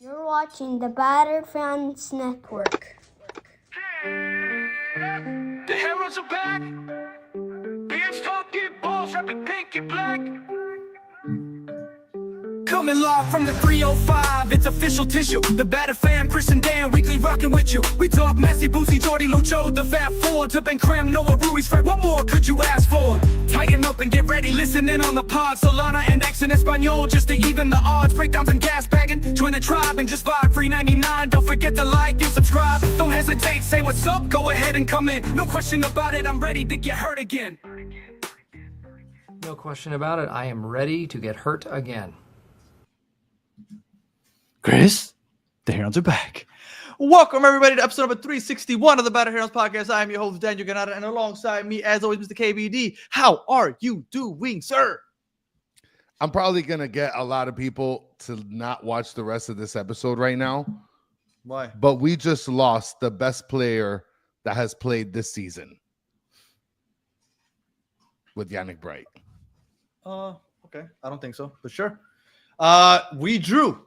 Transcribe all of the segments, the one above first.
You're watching the Batter Fans Network. The heroes are back. Beards talking balls, rapping pink and black. Coming live from the 305, it's official tissue. The Batter Fam, Chris and Dan, weekly rocking with you. We talk Messi, Boosie, Jordy, Lucho, the Fat Four, to Ben Cram, Noah, Ruiz, Fred. What more could you ask for? Tighten up and get ready, listen in on the pod. Solana and X in Espanol, just to even the odds. Breakdowns and gas bagging, join the tribe and just vibe. Free 99, don't forget to like and subscribe. Don't hesitate, say what's up, go ahead and come in. No question about it, I'm ready to get hurt again. No question about it, I am ready to get hurt again. Chris, the Herons are back. Welcome, everybody, to episode number 361 of the Batter Herons podcast. I am your host, Daniel Ganada, and alongside me, as always, Mr. KBD. How are you doing, sir? I'm probably going to get a lot of people to not watch the rest of this episode right now. Why? But we just lost the best player that has played this season with Yannick Bright. Okay. I don't think so, but sure. We drew.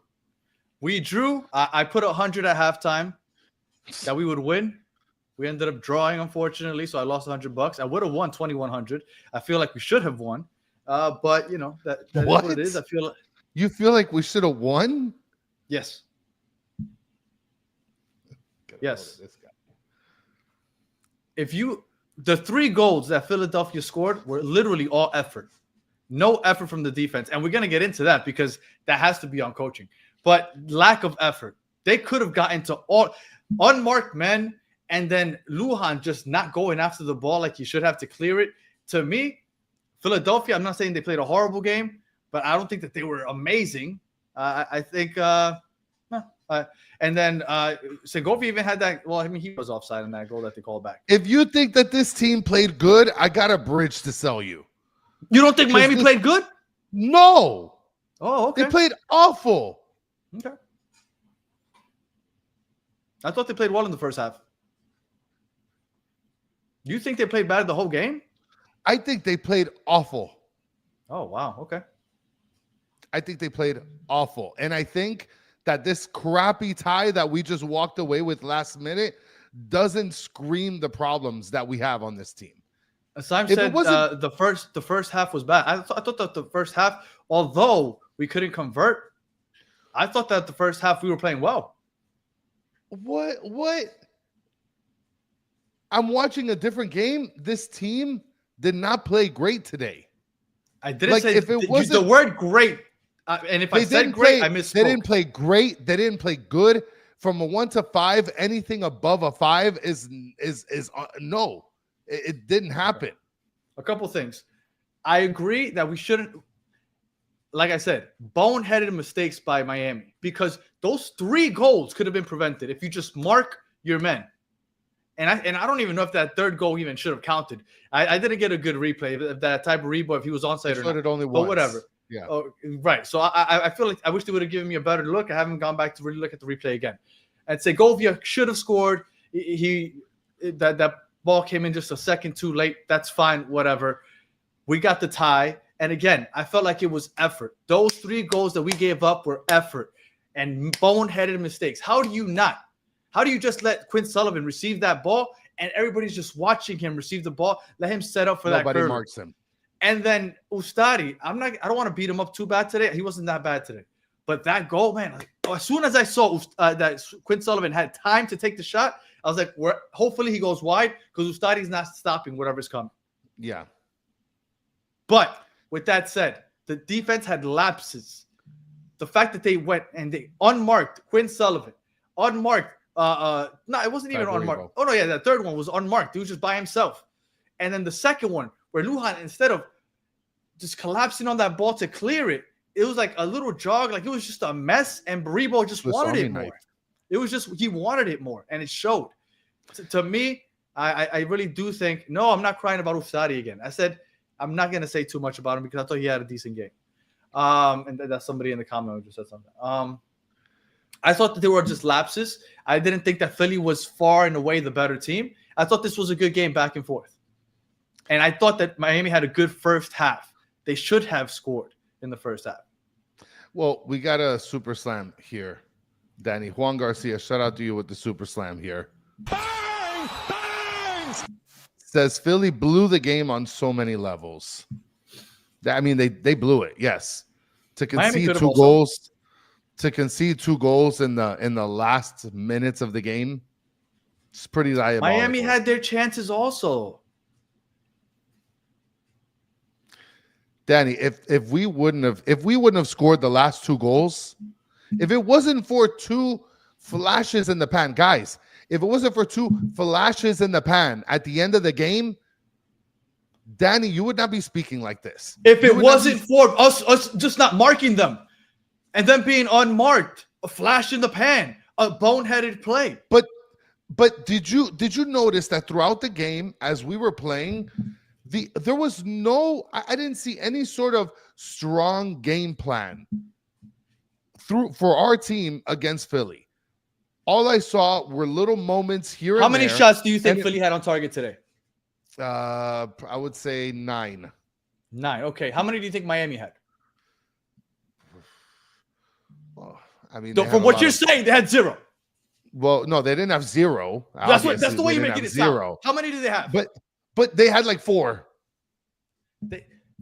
I put 100 at halftime that we would win. We ended up drawing, unfortunately, so I lost $100. I would have won 2,100. I feel like we should have won, but you know that is what it is. You feel like we should have won? Yes. Yes. The 3 goals that Philadelphia scored were literally all effort. No effort from the defense, and we're gonna get into that because that has to be on coaching. But lack of effort. They could have gotten to all unmarked men, and then Lujan just not going after the ball like he should have to clear it. To me, Philadelphia, I'm not saying they played a horrible game, but I don't think that they were amazing. I think and then Segovia even had that. Well, I mean, he was offside on that goal that they called back. If you think that this team played good, I got a bridge to sell you. You don't think Miami played good? No. Oh, okay. They played awful. Okay. I thought they played well in the first half. You think they played bad the whole game? I think they played awful. Oh, wow. Okay. I think they played awful. And I think that this crappy tie that we just walked away with last minute doesn't scream the problems that we have on this team. Simon said the first half was bad. I thought that the first half, although we couldn't convert, I thought that the first half we were playing well. What? I'm watching a different game. This team did not play great today. I didn't say if it was the word great. And if I said great, I misspoke. They didn't play great. They didn't play good. From a 1 to 5, anything above a 5 is no. It didn't happen. A couple things. I agree that we shouldn't. Like I said, boneheaded mistakes by Miami because those 3 goals could have been prevented if you just mark your men. And I don't even know if that third goal even should have counted. I didn't get a good replay of that type of replay if he was onside or not. It only but once. Whatever. Yeah. Oh, right. So I feel like I wish they would have given me a better look. I haven't gone back to really look at the replay again. And Segovia should have scored. That ball came in just a second too late. That's fine. Whatever. We got the tie. And again, I felt like it was effort. Those 3 goals that we gave up were effort and boneheaded mistakes. How do you just let Quinn Sullivan receive that ball and everybody's just watching him receive the ball? Let him set up for that curve. Nobody marks him. And then Ustari, I don't want to beat him up too bad today. He wasn't that bad today. But that goal, man, as soon as I saw that Quinn Sullivan had time to take the shot, I was like, hopefully he goes wide because Ustari's not stopping whatever's coming. Yeah. But with that said, the defense had lapses. The fact that they went and they unmarked Quinn Sullivan, unmarked. No, it wasn't even unmarked. Oh no, yeah, that third one was unmarked. He was just by himself. And then the second one, where Lujan, instead of just collapsing on that ball to clear it, it was like a little jog, like it was just a mess. And Baribo just wanted it more. It was just he wanted it more, and it showed. To me, I really do think. No, I'm not crying about Ustari again. I said. I'm not going to say too much about him because I thought he had a decent game. And that's somebody in the comment who just said something. I thought that there were just lapses. I didn't think that Philly was far and away the better team. I thought this was a good game back and forth. And I thought that Miami had a good first half. They should have scored in the first half. Well, we got a super slam here Danny Juan Garcia, shout out to you with the super slam here. Says Philly blew the game on so many levels. I mean, they blew it. Yes, to concede two goals, in the last minutes of the game, it's pretty diabolical. Miami had their chances also. Danny, if we wouldn't have scored the last two goals, if it wasn't for two flashes in the pan, guys, if it wasn't for two flashes in the pan at the end of the game, Danny, you would not be speaking like this. If it wasn't for us just not marking them and them being unmarked, a flash in the pan, a boneheaded play. But did you notice that throughout the game as we were playing, there was I didn't see any sort of strong game plan for our team against Philly. All I saw were little moments here and there. How many shots do you think Philly had on target today? I would say 9. 9. Okay. How many do you think Miami had? Well, I mean, from what you're saying, they had 0. Well, no, they didn't have 0. That's the way you're making it sound. How many do they have? But they had like 4.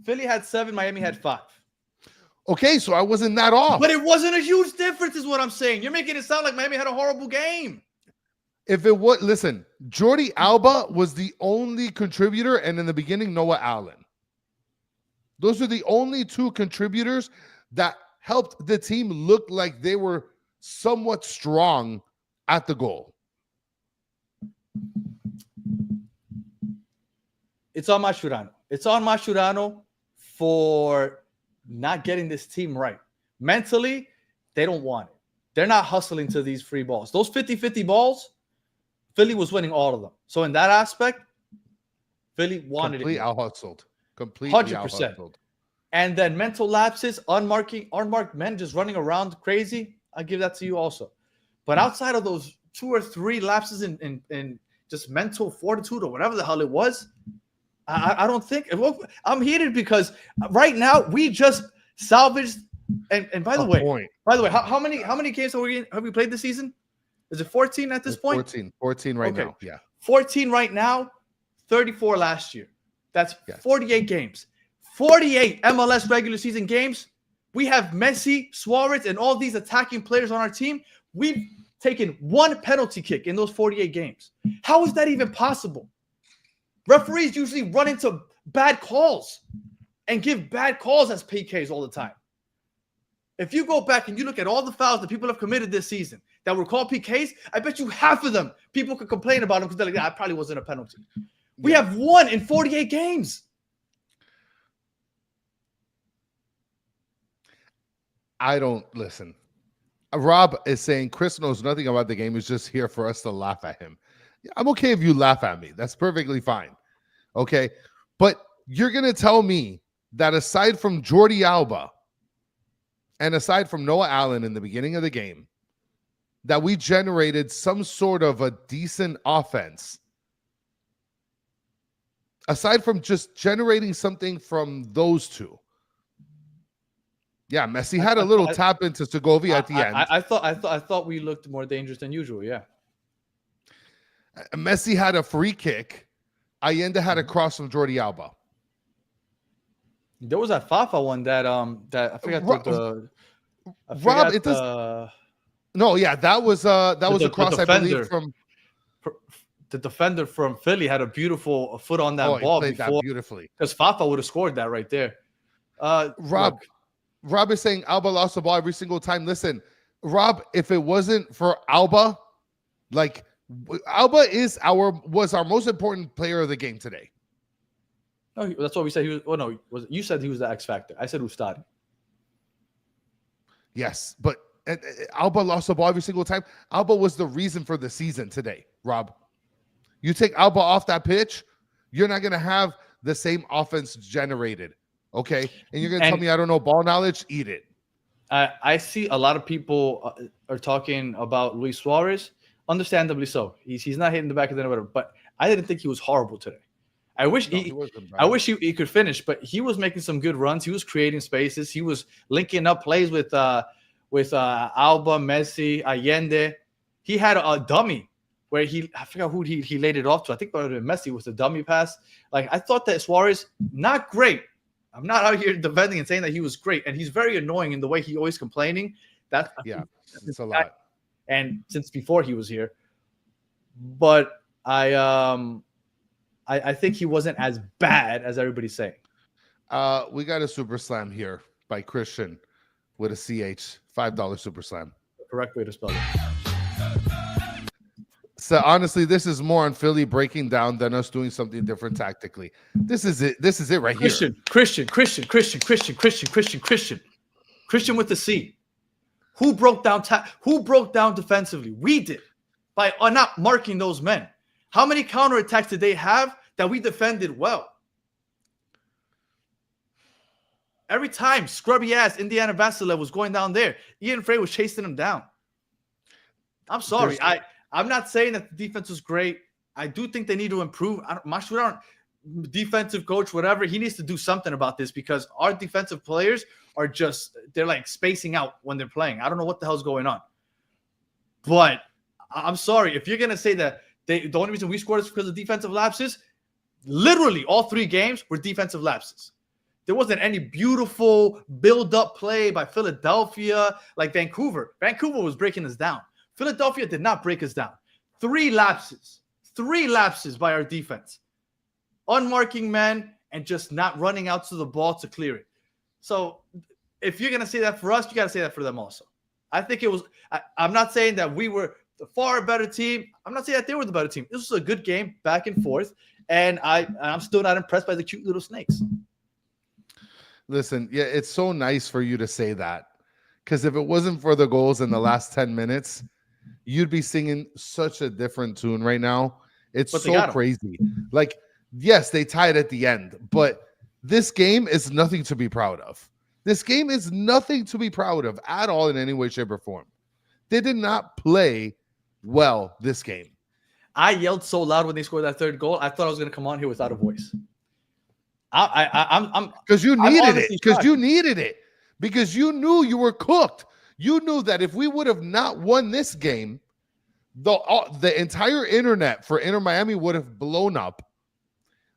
Philly had 7. Miami had 5. Okay, so I wasn't that off. But it wasn't a huge difference, is what I'm saying. You're making it sound like Miami had a horrible game. If it was, listen, Jordi Alba was the only contributor, and in the beginning, Noah Allen. Those are the only 2 contributors that helped the team look like they were somewhat strong at the goal. It's on Mascherano. It's on Mascherano for not getting this team right. Mentally, they don't want it. They're not hustling to these free balls. Those 50-50 balls, Philly was winning all of them. So in that aspect, Philly wanted Completely it. Out-hustled. Completely 100%. out-hustled. And then mental lapses, unmarked men just running around crazy. I give that to you also. But outside of those 2 or 3 lapses in just mental fortitude or whatever the hell it was, I don't think I'm heated because right now we just salvaged. And by the way, how many games have we played this season? Is it 14 at this point? 14 right now. Yeah, 14 right now. 34 last year. That's 48 games. 48 MLS regular season games. We have Messi, Suarez, and all these attacking players on our team. We've taken 1 penalty kick in those 48 games. How is that even possible? Referees usually run into bad calls and give bad calls as PKs all the time. If you go back and you look at all the fouls that people have committed this season that were called PKs, I bet you half of them people could complain about them because they're like, that probably wasn't a penalty. We have 1 in 48 games. I don't listen. Rob is saying Chris knows nothing about the game. He's just here for us to laugh at him. I'm okay if you laugh at me. That's perfectly fine. Okay. But you're going to tell me that aside from Jordi Alba and aside from Noah Allen in the beginning of the game, that we generated some sort of a decent offense. Aside from just generating something from those 2. Yeah, Messi had a little tap into Segovia at the end. I thought we looked more dangerous than usual. Yeah. Messi had a free kick. Allende had a cross from Jordi Alba. There was that Fafa one that I forgot Rob, it does. No, yeah, that was a cross, I believe, from the defender from Philly had a beautiful foot on that ball. He played that beautifully. Because Fafa would have scored that right there. Rob is saying Alba lost the ball every single time. Listen, Rob, if it wasn't for Alba, like Alba was our most important player of the game today. No, that's what we said. He was. Oh no, you said he was the X factor. I said Ustadi. Yes, but Alba lost the ball every single time. Alba was the reason for the season today, Rob. You take Alba off that pitch, you're not going to have the same offense generated, okay? And you're going to tell me I don't know ball knowledge? Eat it. I see a lot of people are talking about Luis Suarez, understandably so. He's not hitting the back of the net, whatever, but I didn't think he was horrible today. I wish he could finish, but he was making some good runs. He was creating spaces. He was linking up plays with with Alba, Messi, Allende. He had a dummy where I forgot who he laid it off to. I think Messi was a dummy pass. Like, I thought that Suarez, not great. I'm not out here defending and saying that he was great. And he's very annoying in the way he always complaining. It's a lot. And since before he was here. But I think he wasn't as bad as everybody's saying. We got a super slam here by Christian with a CH. $5 super slam. Correct way to spell it. So honestly, this is more on Philly breaking down than us doing something different tactically. This is it. This is it right here. Christian with the C. Who broke down defensively? We did by not marking those men. How many counterattacks did they have that we defended well? Every time scrubby ass Indiana Vasilev was going down there, Ian Frey was chasing him down. I'm sorry. I'm not saying that the defense was great. I do think they need to improve. Masvidal, defensive coach, whatever, he needs to do something about this because our defensive players are they're like spacing out when they're playing. I don't know what the hell's going on. But I'm sorry. If you're going to say that the only reason we scored is because of defensive lapses, literally all 3 games were defensive lapses. There wasn't any beautiful build-up play by Philadelphia like Vancouver. Vancouver was breaking us down. Philadelphia did not break us down. 3 lapses by our defense. Unmarking men and just not running out to the ball to clear it. So if you're going to say that for us, you got to say that for them also. I think it was – I'm not saying that we were the far better team. I'm not saying that they were the better team. This was a good game, back and forth, and I'm still not impressed by the cute little snakes. Listen, yeah, it's so nice for you to say that because if it wasn't for the goals in the last 10 minutes – you'd be singing such a different tune right now. It's so crazy. Like, yes, they tied at the end, but this game is nothing to be proud of. This game is nothing to be proud of at all in any way, shape, or form. They did not play well this game. I yelled so loud when they scored that 3rd goal. I thought I was going to come on here without a voice. I'm because you needed it. Because you needed it. Because you knew you were cooked. You knew that if we would have not won this game, the entire internet for Inter Miami would have blown up.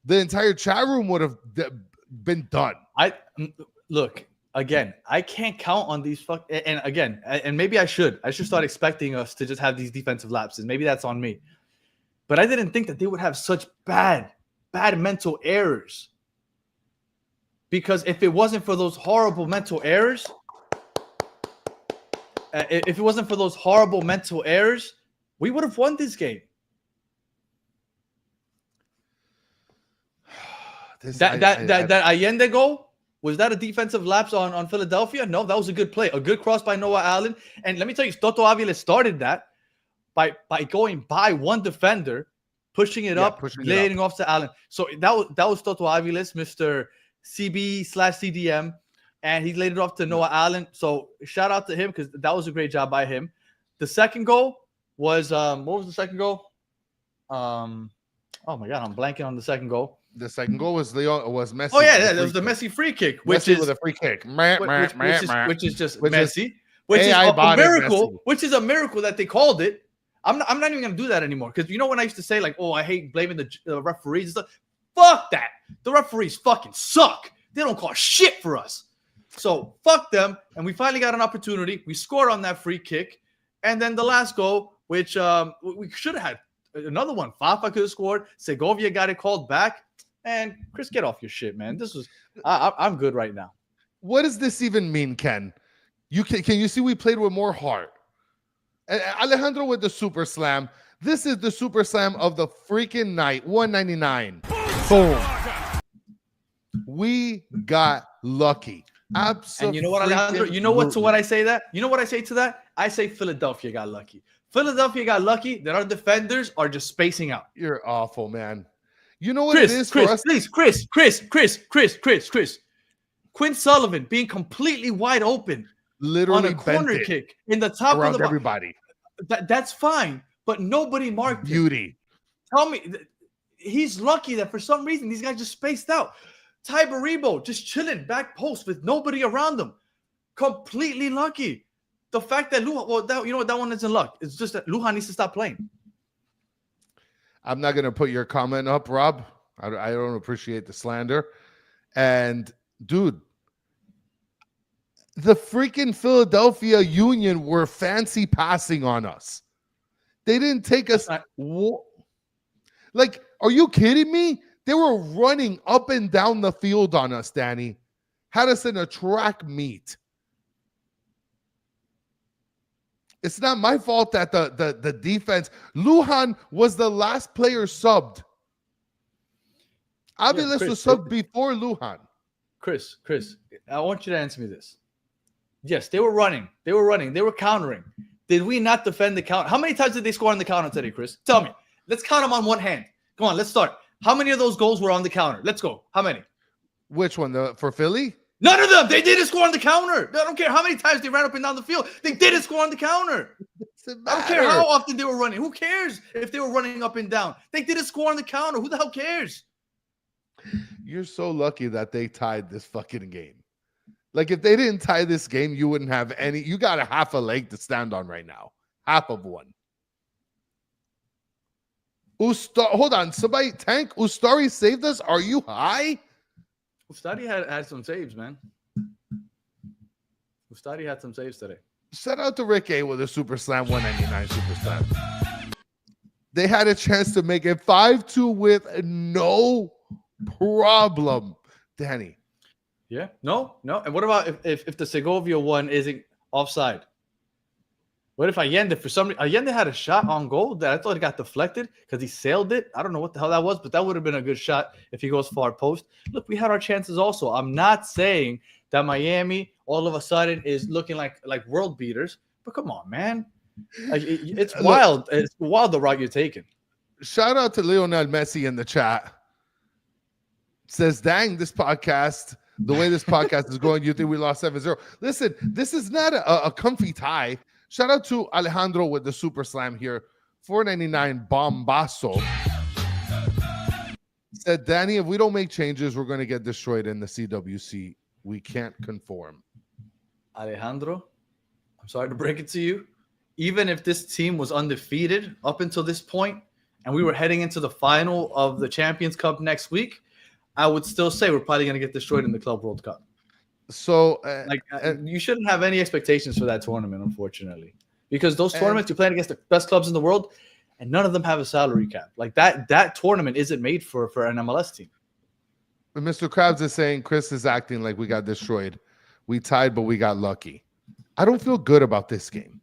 The entire chat room would have been done. Look, again, I can't count on these and maybe I should start expecting us to just have these defensive lapses. Maybe that's on me. But I didn't think that they would have such bad mental errors. Because if it wasn't for those horrible mental errors, we would have won this game. That Allende goal, was that a defensive lapse on Philadelphia? No, that was a good play. A good cross by Noah Allen. And let me tell you, Toto Avila started that by going by one defender, pushing it up, laying off to Allen. So that was Toto Avila's, Mr. CB/CDM. And he laid it off to Noah Allen. So shout out to him because that was a great job by him. The second goal was what was the second goal? Oh my God, I'm blanking on the second goal. The second goal was Messi. Oh yeah, it was the Messi free kick, which is with a free kick, which is just Messi, which is a miracle. Which is a miracle that they called it. I'm not even gonna do that anymore because you know when I used to say like, oh, I hate blaming the referees and stuff. Fuck that. The referees fucking suck. They don't call shit for us. So fuck them. And we finally got an opportunity. We scored on that free kick. And then the last goal, which we should have had another one. Fafa could have scored. Segovia got it called back. And Chris, get off your shit, man. This was I'm good right now. What does this even mean, Ken? Can you see we played with more heart? Alejandro with the super slam. This is the super slam of the freaking night. 199. Boom. We got lucky. Absolutely. And you know what, Alejandro? You know what? To what I say that? You know what I say to that? I say Philadelphia got lucky. Philadelphia got lucky that our defenders are just spacing out. You're awful, man. You know what it is for us? Please, Chris. Quinn Sullivan being completely wide open, literally on a corner kick in the top around of the everybody. That's fine, but nobody marked Beauty. Tell me, he's lucky that for some reason these guys just spaced out. Ty Baribo just chilling back post with nobody around him. Completely lucky. the fact that Luhan, well, you know what, that one isn't luck. It's just that Luhan needs to stop playing. I'm not going to put your comment up, Rob. I don't appreciate the slander. And, dude, the freaking Philadelphia Union were fancy passing on us. They didn't take us. Like, are you kidding me? They were running up and down the field on us, Danny. Had us in a track meet. It's not my fault that the defense. Luhan was the last player subbed. Aviles was subbed before Luhan. Chris, I want you to answer me this. Yes, they were running. They were countering. Did we not defend the counter? How many times did they score on the counter today, Chris? Tell me. Let's count them on one hand. Come on, let's start. How many of those goals were on the counter? Let's go. How many? Which one? For Philly? None of them. They didn't score on the counter. I don't care how many times they ran up and down the field. They didn't score on the counter. I don't care how often they were running. Who cares if they were running up and down? They didn't score on the counter. Who the hell cares? You're so lucky that they tied this fucking game. Like, if they didn't tie this game, you wouldn't have any. You got a half a leg to stand on right now. Half of one. Hold on. Somebody, Tank, Ustari saved us. Are you high? Ustari had some saves, man. Ustari had some saves today. Shout out to Rick A with a Super Slam 199 Super Slam. They had a chance to make it 5-2 with no problem. Danny. Yeah. No. And what about if the Segovia one isn't offside? What if Allende, for some reason, Allende had a shot on goal that I thought it got deflected because he sailed it. I don't know what the hell that was, but that would have been a good shot if he goes far post. Look, we had our chances also. I'm not saying that Miami all of a sudden is looking like world beaters, but come on, man. It's wild. It's wild the route you're taking. Shout out to Lionel Messi in the chat. Says, dang, this podcast, the way this podcast is going, you think we lost 7-0. Listen, this is not a comfy tie. Shout out to Alejandro with the Super Slam here. $4.99 Bombasso. Said, Danny, if we don't make changes, we're going to get destroyed in the CWC. We can't conform. Alejandro, I'm sorry to break it to you. Even if this team was undefeated up until this point and we were heading into the final of the Champions Cup next week, I would still say we're probably going to get destroyed in the Club World Cup. So, you shouldn't have any expectations for that tournament, unfortunately, because those tournaments you're playing against the best clubs in the world, and none of them have a salary cap. Like that tournament isn't made for an MLS team. Mr. Krabs is saying Chris is acting like we got destroyed. We tied, but we got lucky. I don't feel good about this game.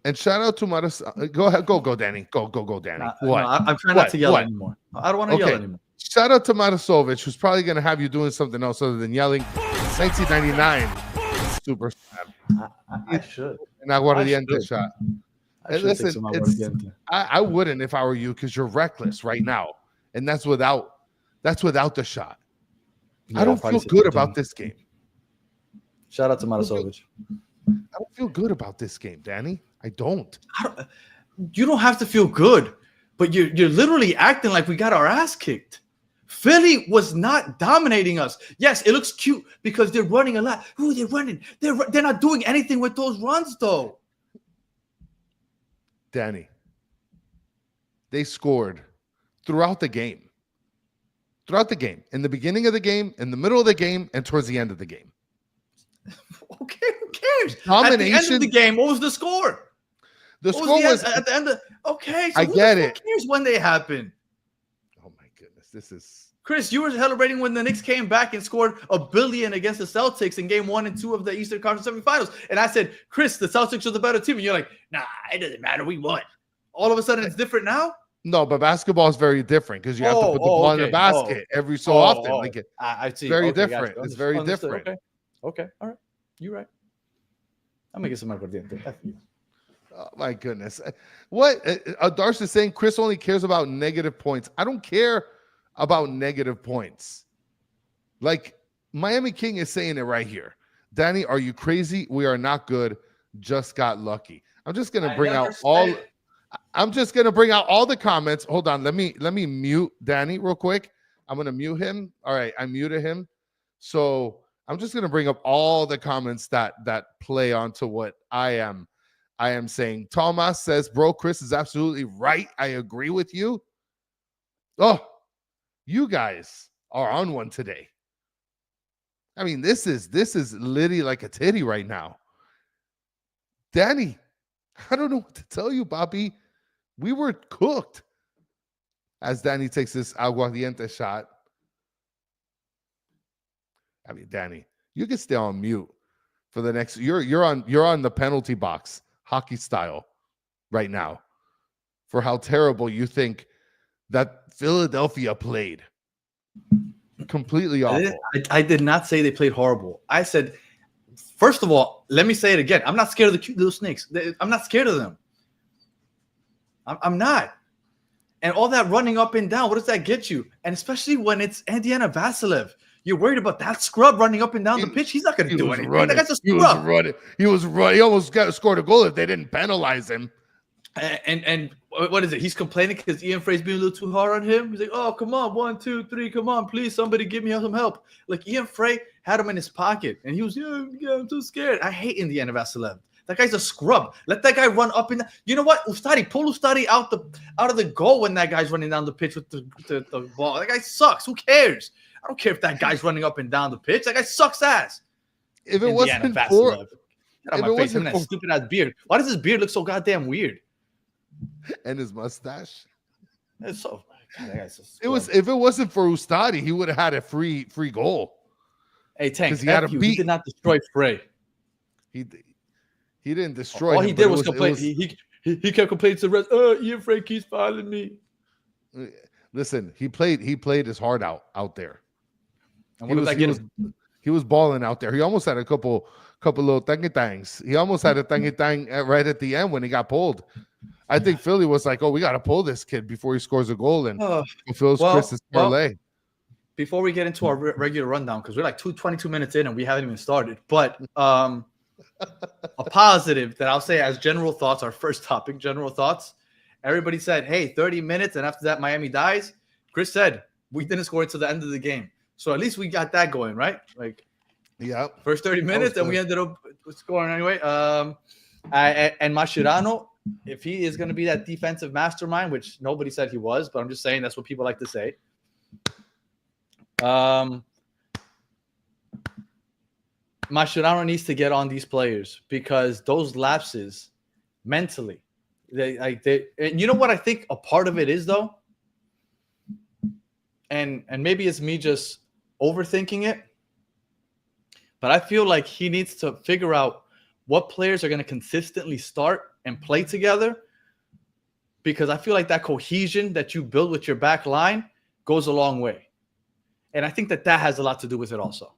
And shout out to Maris. Go ahead, go, Danny. Go, Danny. What? No, I'm trying not to yell anymore. I don't want to yell anymore. Shout out to Matasovic, who's probably going to have you doing something else other than yelling. 1999 Super Slam. I should. And Aguardiente shot. Listen, I wouldn't if I were you, because you're reckless right now, and that's without the shot. Yeah, I don't feel good about this game. Shout out to Matasovic. I don't feel good about this game, Danny. I don't. You don't have to feel good, but you're literally acting like we got our ass kicked. Philly was not dominating us. Yes, it looks cute because they're running a lot. Ooh, they're running. They're not doing anything with those runs, though. Danny, they scored throughout the game. Throughout the game. In the beginning of the game, in the middle of the game, and towards the end of the game. Okay, who cares? Domination. At the end of the game, what was the score? The score was at the end of. Okay, so I get it. Who cares when they happen? Oh my goodness, this is. Chris, you were celebrating when the Knicks came back and scored $1 billion against the Celtics in Game 1 and 2 of the Eastern Conference Semifinals, and I said, Chris, the Celtics are the better team, and you're like, nah, it doesn't matter, we won. All of a sudden, it's different now. No, but basketball is very different because you have to put the ball in the basket every so often. Like I see. Very different. Gotcha. It's very different. Okay. All right. You're right. I'm making some aguardiente. Oh my goodness. What Darsh is saying, Chris only cares about negative points. I don't care about negative points. Like Miami King is saying it right here. Danny, are you crazy? We are not good. Just got lucky. I'm just gonna bring out all the comments. Hold on. Let me mute Danny real quick. I'm gonna mute him. All right, I muted him. So I'm just gonna bring up all the comments that play onto what I am saying. Thomas says, bro, Chris is absolutely right. I agree with you. Oh, you guys are on one today. I mean, this is Liddy like a titty right now. Danny, I don't know what to tell you, Bobby. We were cooked. As Danny takes this aguardiente shot. I mean, Danny, you can stay on mute for the next. You're on the penalty box, hockey style, right now, for how terrible you think that Philadelphia played. Completely awful. I did not say they played horrible. I said, first of all, let me say it again. I'm not scared of the cute little snakes. I'm not scared of them. I'm not. And all that running up and down, what does that get you? And especially when it's Indiana Vasilev. You're worried about that scrub running up and down the pitch? He's not going to do anything. That guy's a scrub. He was running. He almost scored a goal if they didn't penalize him. And what is it? He's complaining because Ian Frey's being a little too hard on him. He's like, oh, come on, 1, 2, 3, come on, please, somebody give me some help. Like Ian Frey had him in his pocket, and he was, yeah, I'm too scared. I hate Indiana Vasilev. That guy's a scrub. Let that guy run up and down. You know what? Pull Ustadi out of the goal when that guy's running down the pitch with the ball. That guy sucks. Who cares? I don't care if that guy's running up and down the pitch. That guy sucks ass. If it wasn't for that stupid ass beard. Why does his beard look so goddamn weird? And his mustache. It's so. If it wasn't for Ustadi, he would have had a free goal. Hey, Tank, he did not destroy Frey. He didn't destroy. All he did was complain. He kept complaining to the rest. Oh, Ian Frey keeps following me. Listen, he played his heart out there. And he was balling out there. He almost had a couple little tangy-tangs. He almost had a tangy-tang right at the end when he got pulled. I think Philly was like, oh, we got to pull this kid before he scores a goal and fulfills Chris's parlay. Before we get into our regular rundown, because we're like 22 minutes in and we haven't even started, but a positive that I'll say as general thoughts, our first topic, general thoughts. Everybody said, hey, 30 minutes, and after that, Miami dies. Chris said, we didn't score until the end of the game. So at least we got that going, right? Like, yeah, first 30 minutes, and we ended up scoring anyway. And Mascherano, if he is going to be that defensive mastermind, which nobody said he was, but I'm just saying that's what people like to say. Mascherano needs to get on these players because those lapses mentally, and you know what I think a part of it is though, and maybe it's me just overthinking it, but I feel like he needs to figure out what players are going to consistently start and play together, because I feel like that cohesion that you build with your back line goes a long way, and I think that has a lot to do with it also.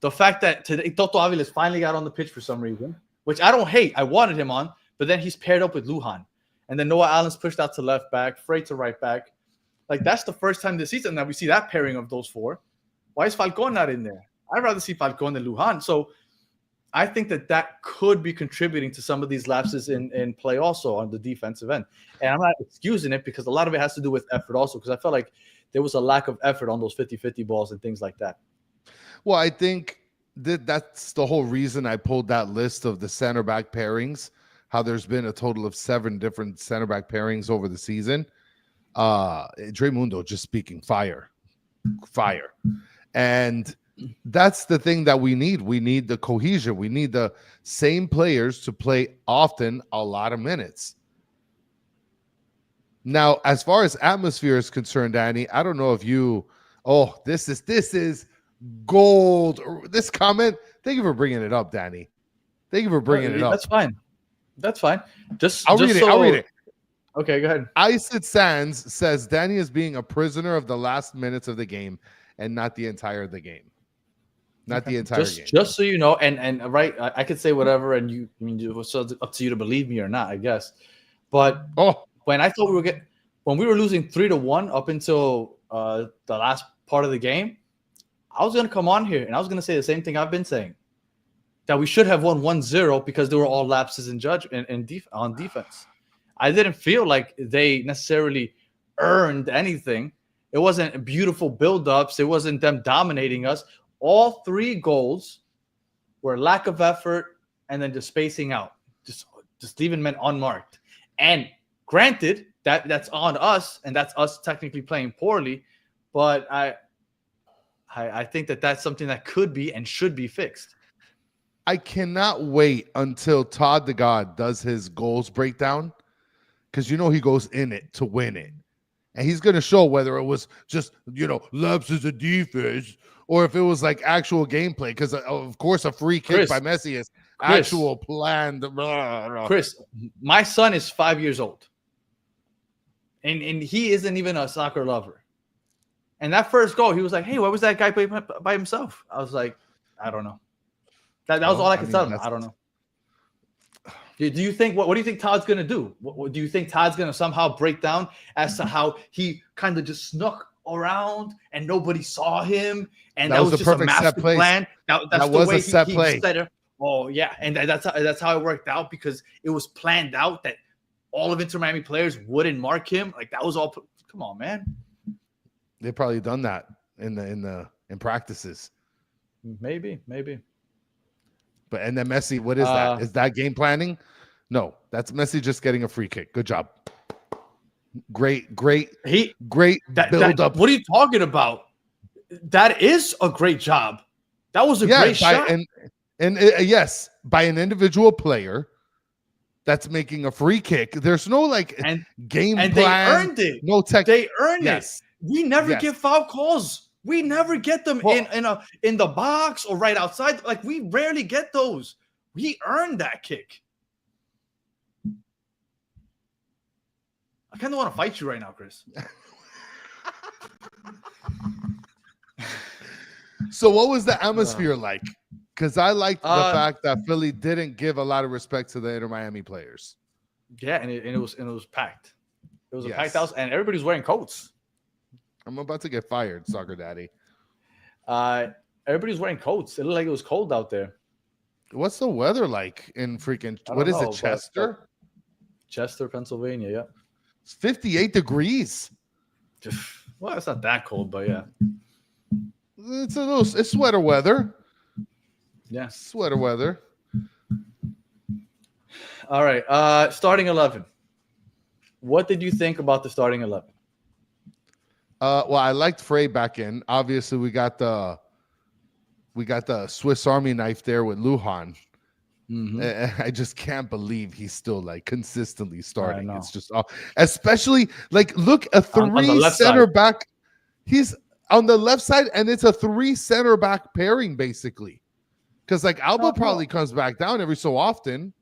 The fact that today Toto Aviles finally got on the pitch for some reason, which I don't hate. I wanted him on, but then he's paired up with Lujan. And then Noah Allen's pushed out to left back, Frey to right back. Like, that's the first time this season that we see that pairing of those four. Why is Falcon not in there? I'd rather see Falcon than Lujan. So I think that could be contributing to some of these lapses in play also on the defensive end. And I'm not excusing it because a lot of it has to do with effort also, because I felt like there was a lack of effort on those 50-50 balls and things like that. Well, I think that's the whole reason I pulled that list of the center back pairings, how there's been a total of 7 different center back pairings over the season. Mundo just speaking fire. And that's the thing that we need. We need the cohesion. We need the same players to play often, a lot of minutes. Now, as far as atmosphere is concerned, Danny, I don't know if you, this is gold. This comment, thank you for bringing it up, Danny. Thank you for bringing it up. That's fine. I'll read it. Okay, go ahead. Isid Sands says Danny is being a prisoner of the last minutes of the game and not the entire of the game. Not the entire game. Just so you know, and right, I could say whatever, and it's up to you to believe me or not, I guess. But when I thought when we were losing 3-1 up until the last part of the game, I was going to come on here and I was going to say the same thing I've been saying, that we should have won 1-0 because there were all lapses in on defense. I didn't feel like they necessarily earned anything. It wasn't beautiful build-ups. It wasn't them dominating us. All 3 goals were lack of effort and then just spacing out, just leaving men unmarked. And granted, that's on us, and that's us technically playing poorly, but I think that's something that could be and should be fixed. I cannot wait until Todd the God does his goals breakdown, because he goes in it to win it. And he's going to show whether it was just, lapses of defense or if it was like actual gameplay. Because, of course, a free kick by Messi is actual planned. Chris, my son is 5 years old. And he isn't even a soccer lover. And that first goal, he was like, hey, why was that guy playing by himself? I was like, I don't know. That was all I could tell him. I don't know. Do you think what do you think Todd's gonna do? What do you think Todd's gonna somehow break down as to how he kind of just snuck around and nobody saw him, and that was just a master plan? That's the was way a set play. Set it. Oh yeah, and that's how it worked out, because it was planned out that all of Inter Miami players wouldn't mark him. Like that was all. Come on, man. They've probably done that in practices. Maybe. But and then Messi, what is that? Is that game planning? No, that's Messi just getting a free kick. Good job. Great build up. What are you talking about? That is a great job. That was a great shot. And yes, by an individual player that's making a free kick. There's no game plan. They earned it. No tech. They earned it. We never get foul calls. We never get them in the box or right outside. Like, we rarely get those. We earned that kick. I kind of want to fight you right now, Chris. So what was the atmosphere like? Because I liked the fact that Philly didn't give a lot of respect to the Inter Miami players. Yeah, and it was packed. It was a packed house, and everybody's wearing coats. I'm about to get fired, Soccer Daddy. Everybody's wearing coats. It looked like it was cold out there. What's the weather like in freaking Chester? Chester, Pennsylvania, yeah. It's 58 degrees. Well, it's not that cold, but yeah. It's sweater weather. Yeah. Sweater weather. All right. Starting 11. What did you think about the starting 11? Well, I liked Frey back in. Obviously, we got the Swiss Army knife there with Lujan. Mm-hmm. I just can't believe he's still consistently starting. It's just especially look, a 3 center back. He's on the left side, and it's a 3 center back pairing basically. Because Alba probably comes back down every so often.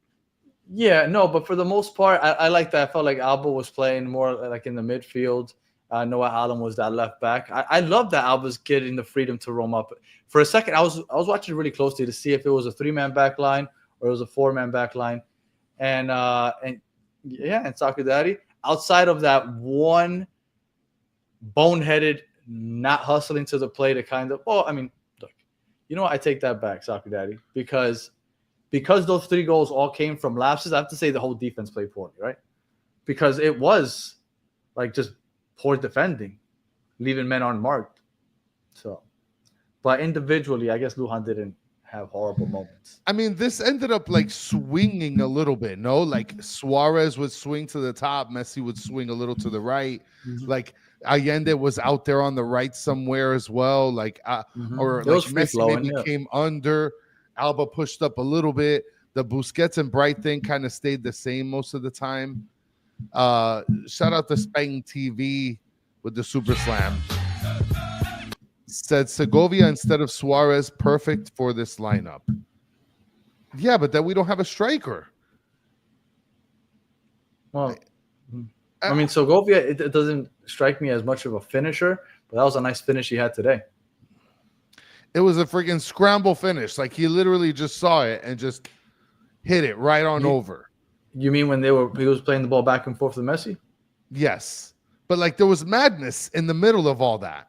Yeah, no, but for the most part, I like that. I felt like Alba was playing more in the midfield. Noah Allen was that left back. I love that Alba's getting the freedom to roam up. For a second, I was watching really closely to see if it was a 3-man back line or it was a 4-man back line. And Soccer Daddy, outside of that one boneheaded, not hustling to the play to look, you know what? I take that back, Soccer Daddy, because those 3 goals all came from lapses. I have to say the whole defense played poorly, right? Because it was just poor defending, leaving men unmarked. So, but individually, I guess Lujan didn't have horrible moments. I mean, this ended up swinging a little bit, no? Suarez would swing to the top, Messi would swing a little to the right. Mm-hmm. Allende was out there on the right somewhere as well. Or Messi maybe came under. Alba pushed up a little bit. The Busquets and Bright thing kind of stayed the same most of the time. Shout out to Spain TV with the Super Slam. Said Segovia instead of Suarez, perfect for this lineup. Yeah, but then we don't have a striker. Well, Segovia, it doesn't strike me as much of a finisher, but that was a nice finish he had today. It was a freaking scramble finish. He literally just saw it and just hit it right on over. You mean when he was playing the ball back and forth with Messi? Yes. But there was madness in the middle of all that.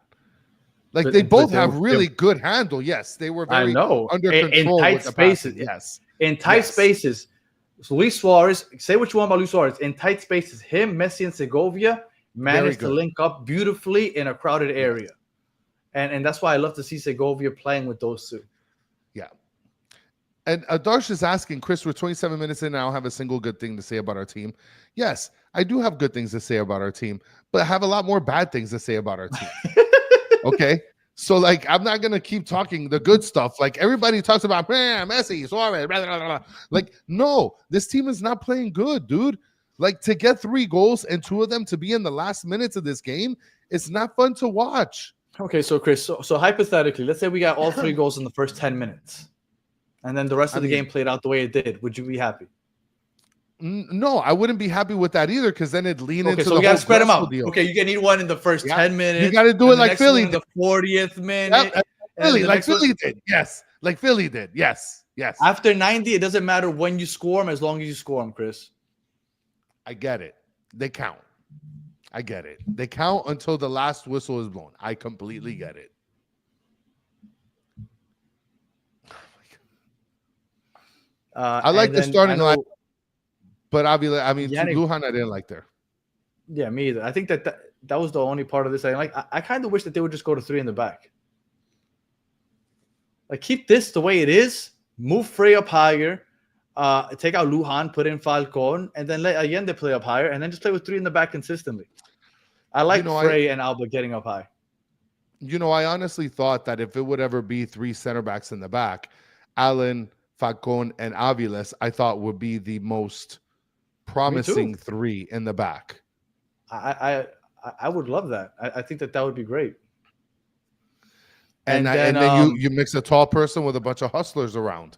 They both have really good handle. Yes, they were very under control in tight with the spaces. Passing. Yes. In tight spaces. So Luis Suarez, say what you want about Luis Suarez. In tight spaces, him, Messi, and Segovia managed to link up beautifully in a crowded area. And that's why I love to see Segovia playing with those two. Yeah. And Darsh is asking, Chris, we're 27 minutes in and I don't have a single good thing to say about our team. Yes, I do have good things to say about our team, but I have a lot more bad things to say about our team. Okay? So, like, I'm not going to keep talking the good stuff. Like, everybody talks about, Messi, Suarez, blah, blah, blah. Like, no, this team is not playing good, dude. Like, to get 3 goals and 2 of them to be in the last minutes of this game, it's not fun to watch. Okay, so Chris, so hypothetically, let's say we got all 3 goals in the first 10 minutes. And then the rest of the game played out the way it did. Would you be happy? No, I wouldn't be happy with that either, because then it'd lean into so the we got to whole spread them out. deal. Okay, you can need one in the first 10 minutes. You got to do it like Philly did. The 40th minute. Yep, Philly did. Yes. Like Philly did. Yes. Yes. After 90, it doesn't matter when you score them as long as you score them, Chris. I get it. They count. I get it. They count until the last whistle is blown. I completely get it. I like the starting line, but obviously, I mean, Lujan, I didn't like there. Yeah, me either. I think that was the only part of this I didn't like. I kind of wish that they would just go to 3 in the back. Like, keep this the way it is. Move Frey up higher. Take out Lujan, put in Falcon, and then let Allende play up higher, and then just play with 3 in the back consistently. I like Frey and Alba getting up high. You know, I honestly thought that if it would ever be 3 center backs in the back, Allen, Falcon, and Aviles, I thought would be the most promising 3 in the back. I would love that. I think that would be great. And then you mix a tall person with a bunch of hustlers around.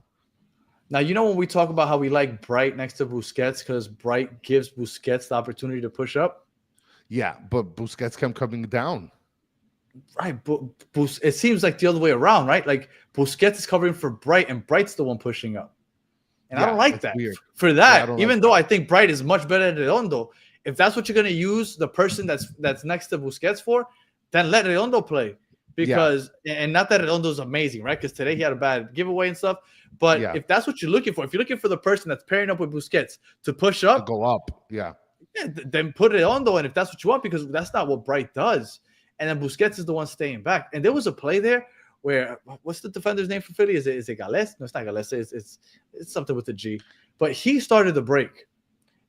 Now, you know when we talk about how we like Bright next to Busquets because Bright gives Busquets the opportunity to push up? Yeah, but Busquets kept coming down. Right, but it seems like the other way around, right? Like Busquets is covering for Bright, and Bright's the one pushing up. And I don't like that. Weird. For that, even though I think Bright is much better than Redondo, if that's what you're going to use the person that's next to Busquets for, then let Redondo play. Because and not that Redondo's amazing, right? Because today he had a bad giveaway and stuff. But if that's what you're looking for, if you're looking for the person that's pairing up with Busquets to push up, go up, then put Redondo in if that's what you want, because that's not what Bright does. And then Busquets is the one staying back. And there was a play there where, what's the defender's name for Philly? Is it Gales? No, it's not Gales. It's something with a G. But he started the break,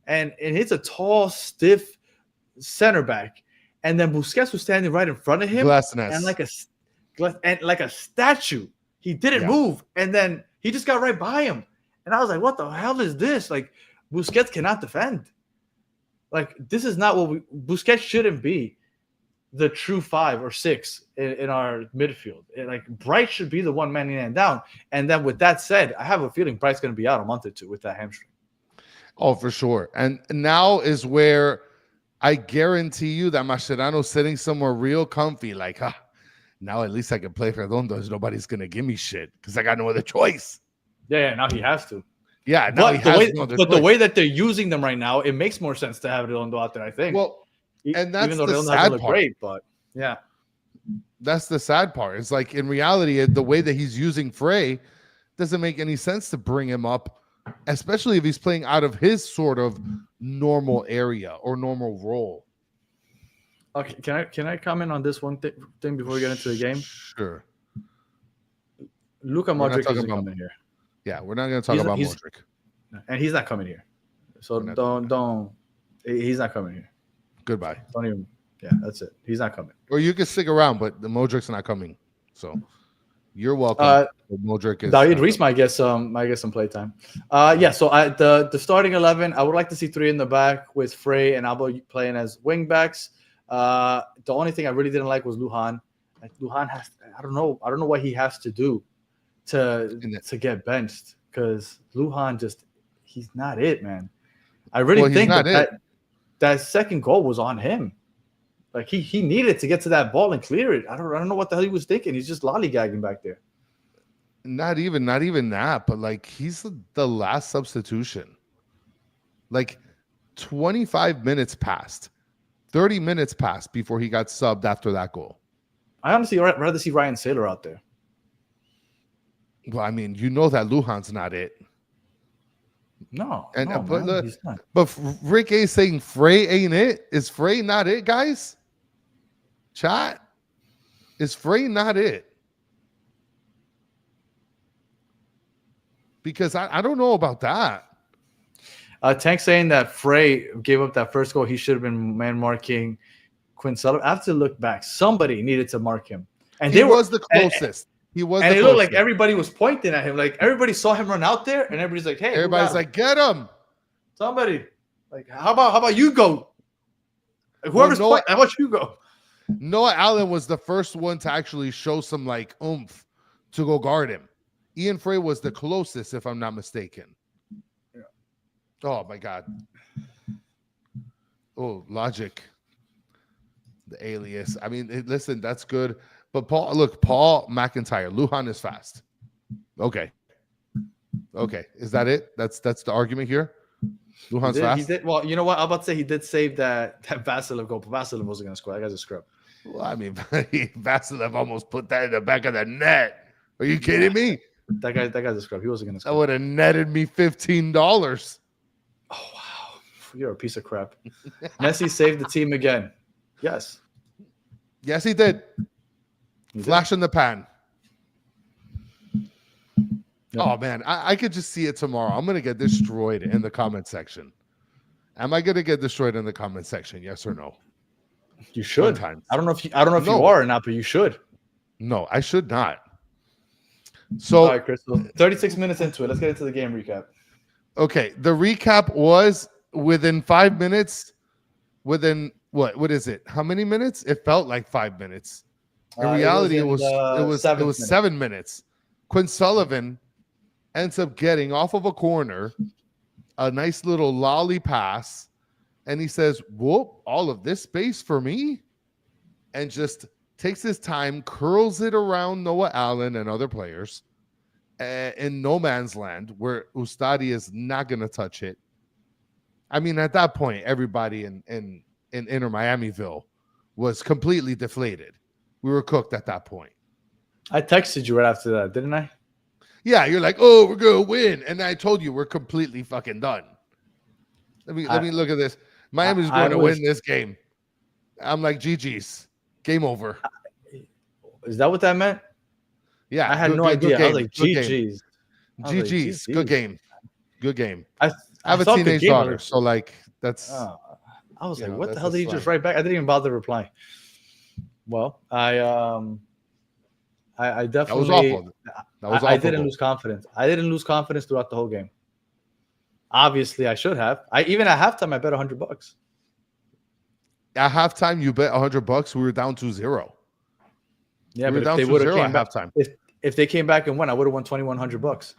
and it's a tall, stiff center back. And then Busquets was standing right in front of him, and like a statue. He didn't move, and then he just got right by him. And I was like, "What the hell is this?" Like, Busquets cannot defend. Like, this is not what Busquets shouldn't be the true 5 or 6 in our midfield. Like, Bright should be the one manning it down. And then with that said, I have a feeling Bright's going to be out a month or 2 with that hamstring. Oh, for sure. And now is where I guarantee you that Mascherano's sitting somewhere real comfy, like, now at least I can play for Redondo. Nobody's going to give me shit because I got no other choice. Yeah, now he has to. Yeah, now he has no other choice. The way that they're using them right now, it makes more sense to have Redondo out there, I think. Well, and that's even though the Redondo sad look part. Great, but yeah. That's the sad part. It's like, in reality, the way that he's using Frey doesn't make any sense to bring him up, especially if he's playing out of his sort of normal area or normal role. Okay, can I comment on this one thing before we get into the game? Sure. Luka Modric isn't coming here. Yeah, we're not going to talk about Modric. And he's not coming here. So don't. He's not coming here. Goodbye. Don't even. Yeah, that's it. He's not coming. Or you can stick around, but the Modric's not coming. So you're welcome. Modric is. David Reese might get some playtime. So the starting 11, I would like to see 3 in the back with Frey and Alba playing as wing backs. The only thing I really didn't like was Lujan. Like, Lujan has, I don't know what he has to do to get benched, because Lujan he's not it, man. I really think that second goal was on him. Like, he needed to get to that ball and clear it. I don't know what the hell he was thinking. He's just lollygagging back there. Not even that, but like, he's the last substitution. Like, 25 minutes passed. 30 minutes passed before he got subbed after that goal. I honestly rather see Ryan Saylor out there. Well, I mean, you know that Lujan's not it. No, but he's not. But Rick A saying Frey ain't it. Is Frey not it, guys? Chat. Is Frey not it? Because I don't know about that. Tank saying that Frey gave up that first goal. He should have been man marking Quinn Sullivan. I have to look back. Somebody needed to mark him, and He they was the closest. He was, and the it looked closest. like everybody was pointing at him. Like everybody saw him run out there, and everybody's like, "Hey, Everybody's like, get him!" somebody, like, how about you go? Like, whoever's Noah- pointing, how about you go? Noah Allen was the first one to actually show some like oomph to go guard him. Ian Frey was the closest, if I'm not mistaken. Yeah. Oh my God. Oh, logic. The alias. I mean, listen, that's good. But Paul McIntyre. Lujan is fast. Okay. Is that it? That's the argument here. Lujan's fast. He did. Well, you know what? I'm about to say he did save that Vasilev goal, but Vasilev wasn't going to score. That guy's a scrub. Well, I mean, Vasilev almost put that in the back of the net. Are you kidding me? That guy's a scrub. He wasn't going to That score. would have netted me $15. Oh wow, you're a piece of crap. Messi saved the team again. Yes. Yes, he did. Flash in the pan. Yeah. Oh man, I could just see it tomorrow. I'm gonna get destroyed in the comment section. Am I gonna get destroyed in the comment section? Yes or no? You should. Sometimes. I don't know if you No. are or not, but you should. No, I should not. So All right, Crystal. 36 minutes into it. Let's get into the game recap. okay, the recap was within 5 minutes. Within what is it? How many minutes? It felt like 5 minutes. In reality, it was 7 minutes. Quinn Sullivan ends up getting off of a corner, a nice little lolly pass, and he says, "Whoop! All of this space for me," and just takes his time, curls it around Noah Allen and other players in no man's land, where Ustadi is not going to touch it. I mean, at that point, everybody in Inter Miamiville was completely deflated. We were cooked at that point. I texted you right after that, didn't I? Yeah, you're like, oh, we're gonna win, and I told you we're completely fucking done. Let me look at this. Miami's going to win this game. I'm like, GG's, game over. Is that what that meant? Yeah, I had no idea. I was like, GG's. GG's, good game, good game. I have a thought teenage good game daughter, was- so like that's. I was You like, know, what the that's hell a did he just slang. write back? I didn't even bother to reply. Well, I definitely That was awful. That was awful. I didn't lose confidence. I didn't lose confidence throughout the whole game. Obviously, I should have. Even at halftime, I bet $100. At halftime, you bet $100. We were down 2-0. Yeah, we were but down if they would 2-0 have at came back, halftime. if they came back and won, I would have won $2,100.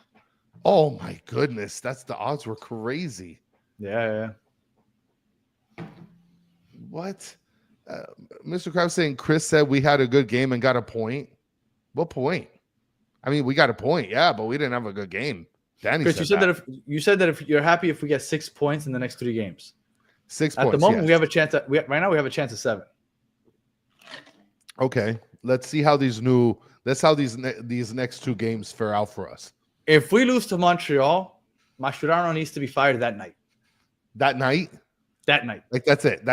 Oh my goodness, the odds were crazy. Yeah. What? Mr. Krabs saying Chris said we had a good game and got a point. What point? I mean, we got a point, yeah, but we didn't have a good game. Danny Chris, said you said that if you're happy if we get 6 points in the next 3 games. 6 At points. the moment, yes. we have a chance. Right now, we have a chance of 7. Okay, let's see how these next 2 games fare out for us. If we lose to Montreal, Mascherano needs to be fired that night. That night, like that's it.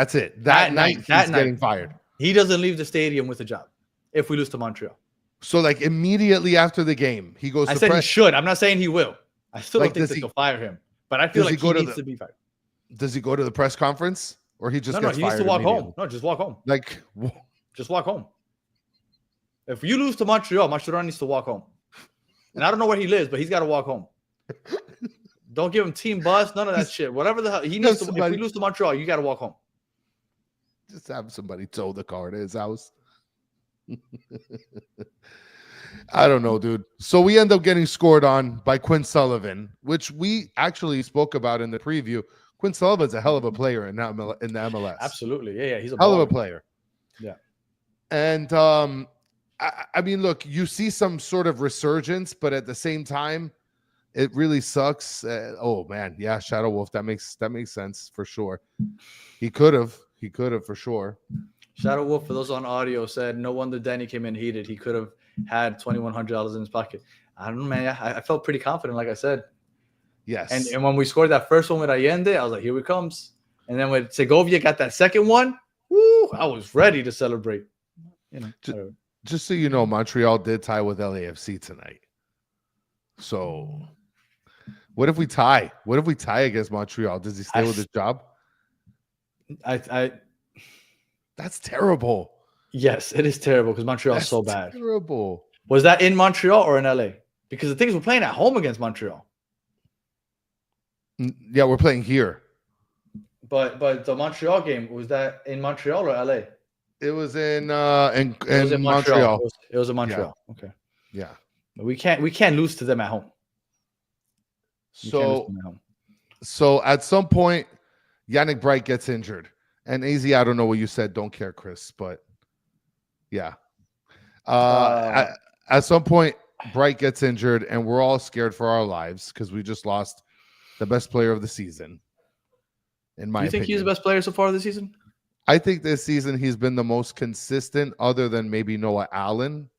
That night, he's getting fired. He doesn't leave the stadium with a job. If we lose to Montreal, So like immediately after the game, he goes. I to said he press. should. I'm not saying he will. I still Like, don't think does they'll fire him. But I feel does he like go he to needs the- to be fired. Does he go to the press conference or he just No, gets he needs fired to walk immediately? home. No, just walk home. Like, Just walk home. If you lose to Montreal, Mascherano needs to walk home. And I don't know where he lives, but he's got to walk home. Don't give him team bus, none of that shit. Whatever the hell he needs to. If we lose to Montreal, you got to walk home. just have somebody tow the car to his house. I don't know, dude. So we end up getting scored on by Quinn Sullivan, which we actually spoke about in the preview. Quinn Sullivan's a hell of a player in the MLS. Absolutely, yeah. He's a Hell of a baller. player. Yeah. And I mean, look, you see some sort of resurgence, but at the same time, it really sucks. Oh man, yeah, Shadow Wolf. That makes sense for sure. He could have for sure. Shadow Wolf, for those on audio, said no wonder Danny came in heated. He could have had $2,100 in his pocket. I don't know, man. I felt pretty confident, like I said. Yes. And when we scored that first one with Allende, I was like, here it comes. And then when Segovia got that second one, woo, I was ready to celebrate. You know, just so you know, Montreal did tie with LAFC tonight. So what if we tie? What if we tie against Montreal? Does he stay with his job? That's terrible. Yes, it is terrible because Montreal's That's so bad. Terrible. Was that in Montreal or in LA? Because the thing is, we're playing at home against Montreal. Yeah, we're playing here. But the Montreal game, was that in Montreal or LA? It was in It was in Montreal. It was in Montreal. Yeah. Okay. Yeah. We can't lose to them at home. So at some point, Yannick Bright gets injured. And AZ, I don't know what you said. Don't care, Chris. But yeah. At some point, Bright gets injured, and we're all scared for our lives because we just lost the best player of the season. In my opinion. Do you think he's the best player so far this season? I think this season he's been the most consistent, other than maybe Noah Allen.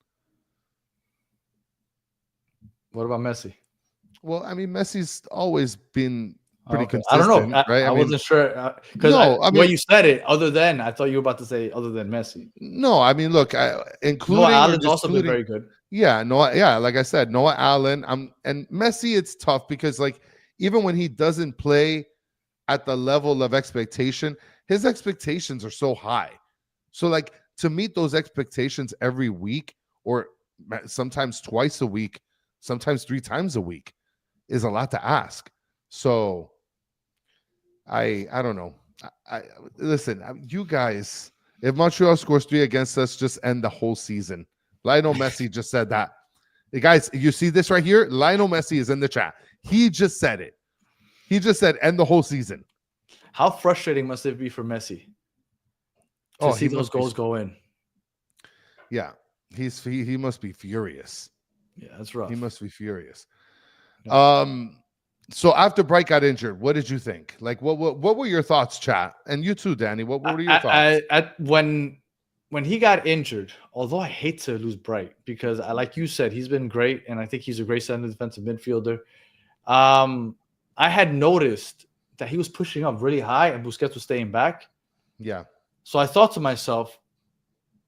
What about Messi? Well, I mean, Messi's always been pretty consistent. I don't know. Right? I wasn't sure because when you said it, I thought you were about to say other than Messi. No, I mean, look, including Noah Allen's also been very good. Yeah, Noah. Yeah, like I said, Noah Allen. And Messi. It's tough because like even when he doesn't play at the level of expectation, his expectations are so high. So like to meet those expectations every week, or sometimes twice a week, sometimes 3 times a week, is a lot to ask. So I don't know. I listen, you guys, if Montreal scores 3 against us, just end the whole season. Lionel Messi just said that. Hey guys, you see this right here? Lionel Messi is in the chat. He just said it. He just said end the whole season. How frustrating must it be for Messi to see those goals go in? Yeah, he must be furious. Yeah, that's rough. He must be furious. Yeah. So after Bright got injured, what did you think? Like, what were your thoughts, chat? And you too, Danny. What were your thoughts? When he got injured, although I hate to lose Bright because, like you said, he's been great, and I think he's a great center defensive midfielder. I had noticed that he was pushing up really high, and Busquets was staying back. Yeah. So I thought to myself,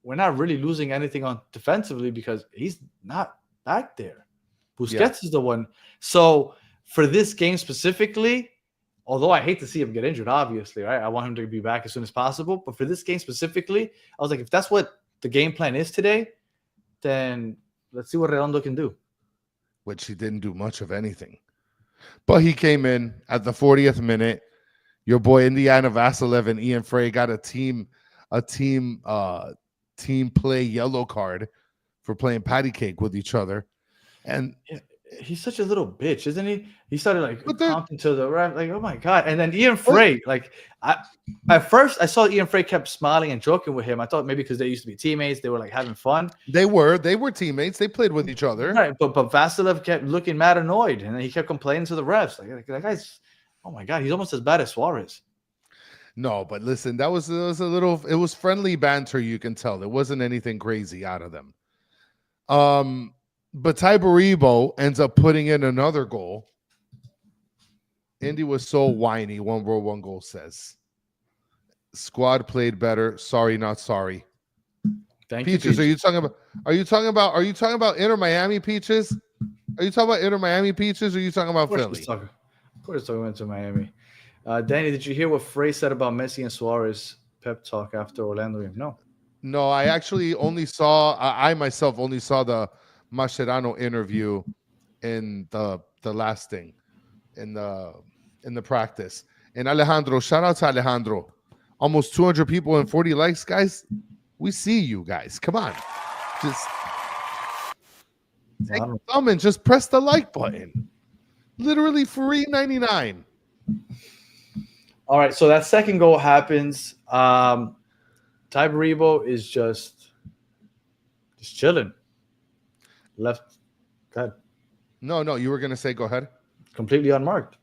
we're not really losing anything on defensively because he's not back there. Busquets is the one. So for this game specifically, although I hate to see him get injured, obviously, right? I want him to be back as soon as possible. But for this game specifically, I was like, if that's what the game plan is today, then let's see what Redondo can do. Which he didn't do much of anything. But he came in at the 40th minute. Your boy Indiana Vasilev and Ian Frey got a team play yellow card for playing patty cake with each other. And he's such a little bitch, isn't he? He started like talking to the ref, like, oh my god. And then Ian Frey, like at first I saw Ian Frey kept smiling and joking with him. I thought maybe because they used to be teammates, they were like having fun. They were teammates. They played with each other. Right, but Vasilev kept looking mad annoyed, and then he kept complaining to the refs. Like that guy's, oh my god, he's almost as bad as Suarez. No, but listen, it was friendly banter, you can tell. There wasn't anything crazy out of them. But Tyberibo ends up putting in another goal. Indy was so whiny. 1 World 1 Goal says. Squad played better. Sorry, not sorry. Thank Peaches, you. Peaches. Are you talking about Inter Miami Peaches? Are you talking about Inter Miami Peaches or are you talking about Philly? Of course, talking about Miami. Danny, did you hear what Frey said about Messi and Suarez pep talk after Orlando game? No, I actually only saw. I myself only saw the Mascherano interview in the last thing in the practice. And Alejandro, shout out to Alejandro. Almost 200 people and 40 likes, guys. We see you guys. Come on. Just take a thumb and just press the like button. Literally free 99. All right, so that second goal happens. Tyberibo is just chilling. Left. Go ahead. No, you were gonna say go ahead. Completely unmarked.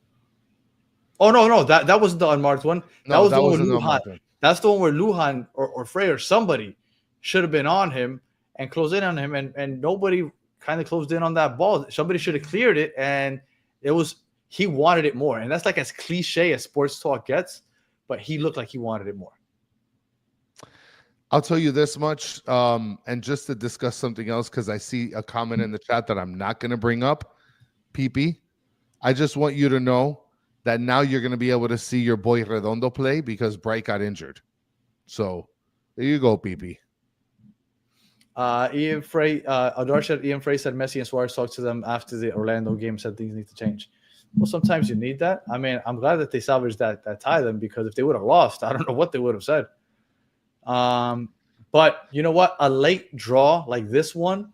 Oh no, that wasn't the unmarked one. That was the one with Lujan. That's the one where Lujan or Frey or somebody should have been on him and closed in on him, and nobody kind of closed in on that ball. Somebody should have cleared it, and he wanted it more. And that's like as cliche as sports talk gets, but he looked like he wanted it more. I'll tell you this much, and just to discuss something else, because I see a comment in the chat that I'm not going to bring up, PP. I just want you to know that now you're going to be able to see your boy Redondo play because Bright got injured. So there you go, PP. Ian Frey, Ian Frey said Messi and Suarez talked to them after the Orlando game, said things need to change. Well, sometimes you need that. I mean, I'm glad that they salvaged that tie then, because if they would have lost, I don't know what they would have said. But you know what? A late draw like this one,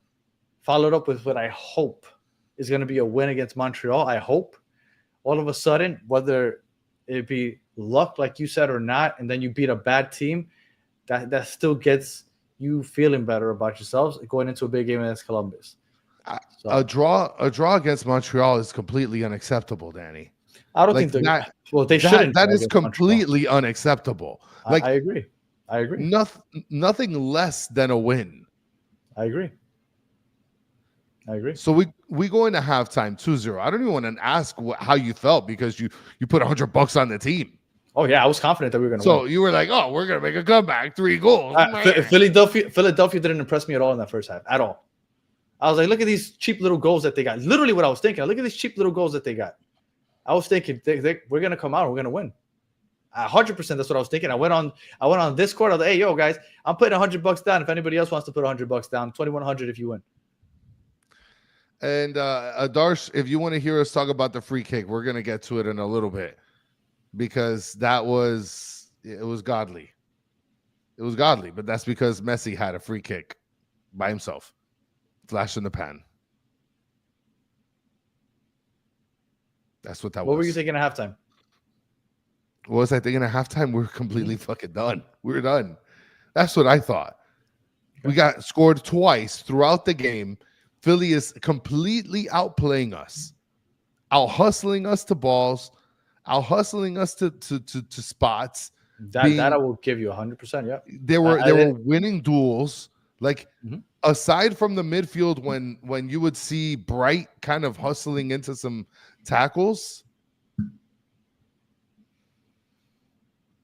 followed up with what I hope is going to be a win against Montreal. I hope all of a sudden, whether it be luck, like you said, or not, and then you beat a bad team, that still gets you feeling better about yourselves going into a big game against Columbus. So, A draw against Montreal is completely unacceptable, Danny. I don't think they're well. They shouldn't. That is completely unacceptable. Like I agree. Nothing less than a win. I agree. So we go into halftime 2-0. I don't even want to ask how you felt because you put $100 on the team. Oh yeah, I was confident that we were going to win. So you were like, "Oh, we're going to make a comeback, 3 goals." Philadelphia didn't impress me at all in that first half at all. I was like, look at these cheap little goals that they got. Literally what I was thinking. Look at these cheap little goals that they got. I was thinking we're going to come out and we're going to win. 100%. That's what I was thinking. I went on Discord. I was like, hey, yo, guys, I'm putting $100 down. If anybody else wants to put $100 down, 2,100 if you win. And Darsh, if you want to hear us talk about the free kick, we're going to get to it in a little bit because it was godly. It was godly, but that's because Messi had a free kick by himself. Flash in the pan. That's what that was. What were you thinking at halftime? What was I thinking at halftime? We're completely fucking done. We're done. That's what I thought. We got scored twice throughout the game. Philly is completely outplaying us, out hustling us to balls, out hustling us to spots. That I will give you 100%. Yeah, they were winning duels. Like aside from the midfield, when you would see Bright kind of hustling into some tackles.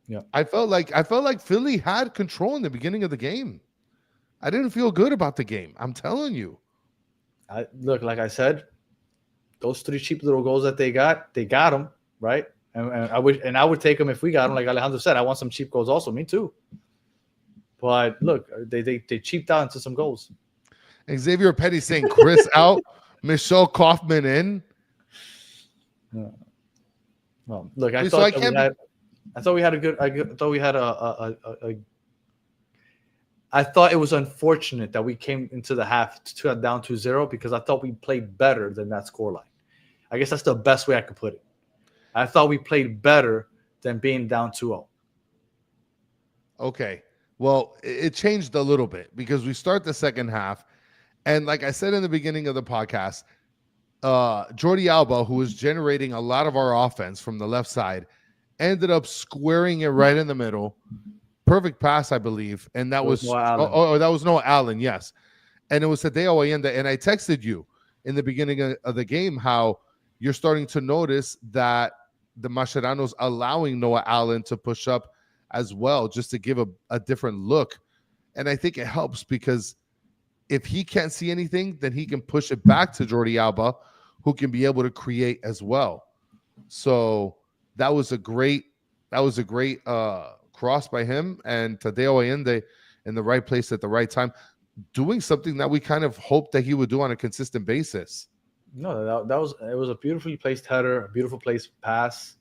Yeah, I felt like Philly had control in the beginning of the game. I didn't feel good about the game. I'm telling you. Look, like I said, those 3 cheap little goals that they got them, right? And I would take them if we got them. Like Alejandro said, I want some cheap goals also. Me too. But look, they cheaped out into some goals. Xavier Petty saying Chris out, Michelle Kaufman in. Yeah. Well, look, I thought it was unfortunate that we came into the half down 2-0 because I thought we played better than that scoreline. I guess that's the best way I could put it. I thought we played better than being down 2-0. Okay. Well, it changed a little bit because we start the second half. And like I said in the beginning of the podcast, Jordi Alba, who was generating a lot of our offense from the left side, ended up squaring it right in the middle. Perfect pass, I believe. And that was Noah Allen, yes. And it was Tadeo Allende. And I texted you in the beginning of the game how you're starting to notice that the Mascherano's allowing Noah Allen to push up as well, just to give a different look. And I think it helps because if he can't see anything, then he can push it back to Jordi Alba, who can be able to create as well. So that was a great cross by him, and Tadeo Allende in the right place at the right time, doing something that we kind of hoped that he would do on a consistent basis. No, it was a beautifully placed header, a beautiful placed pass,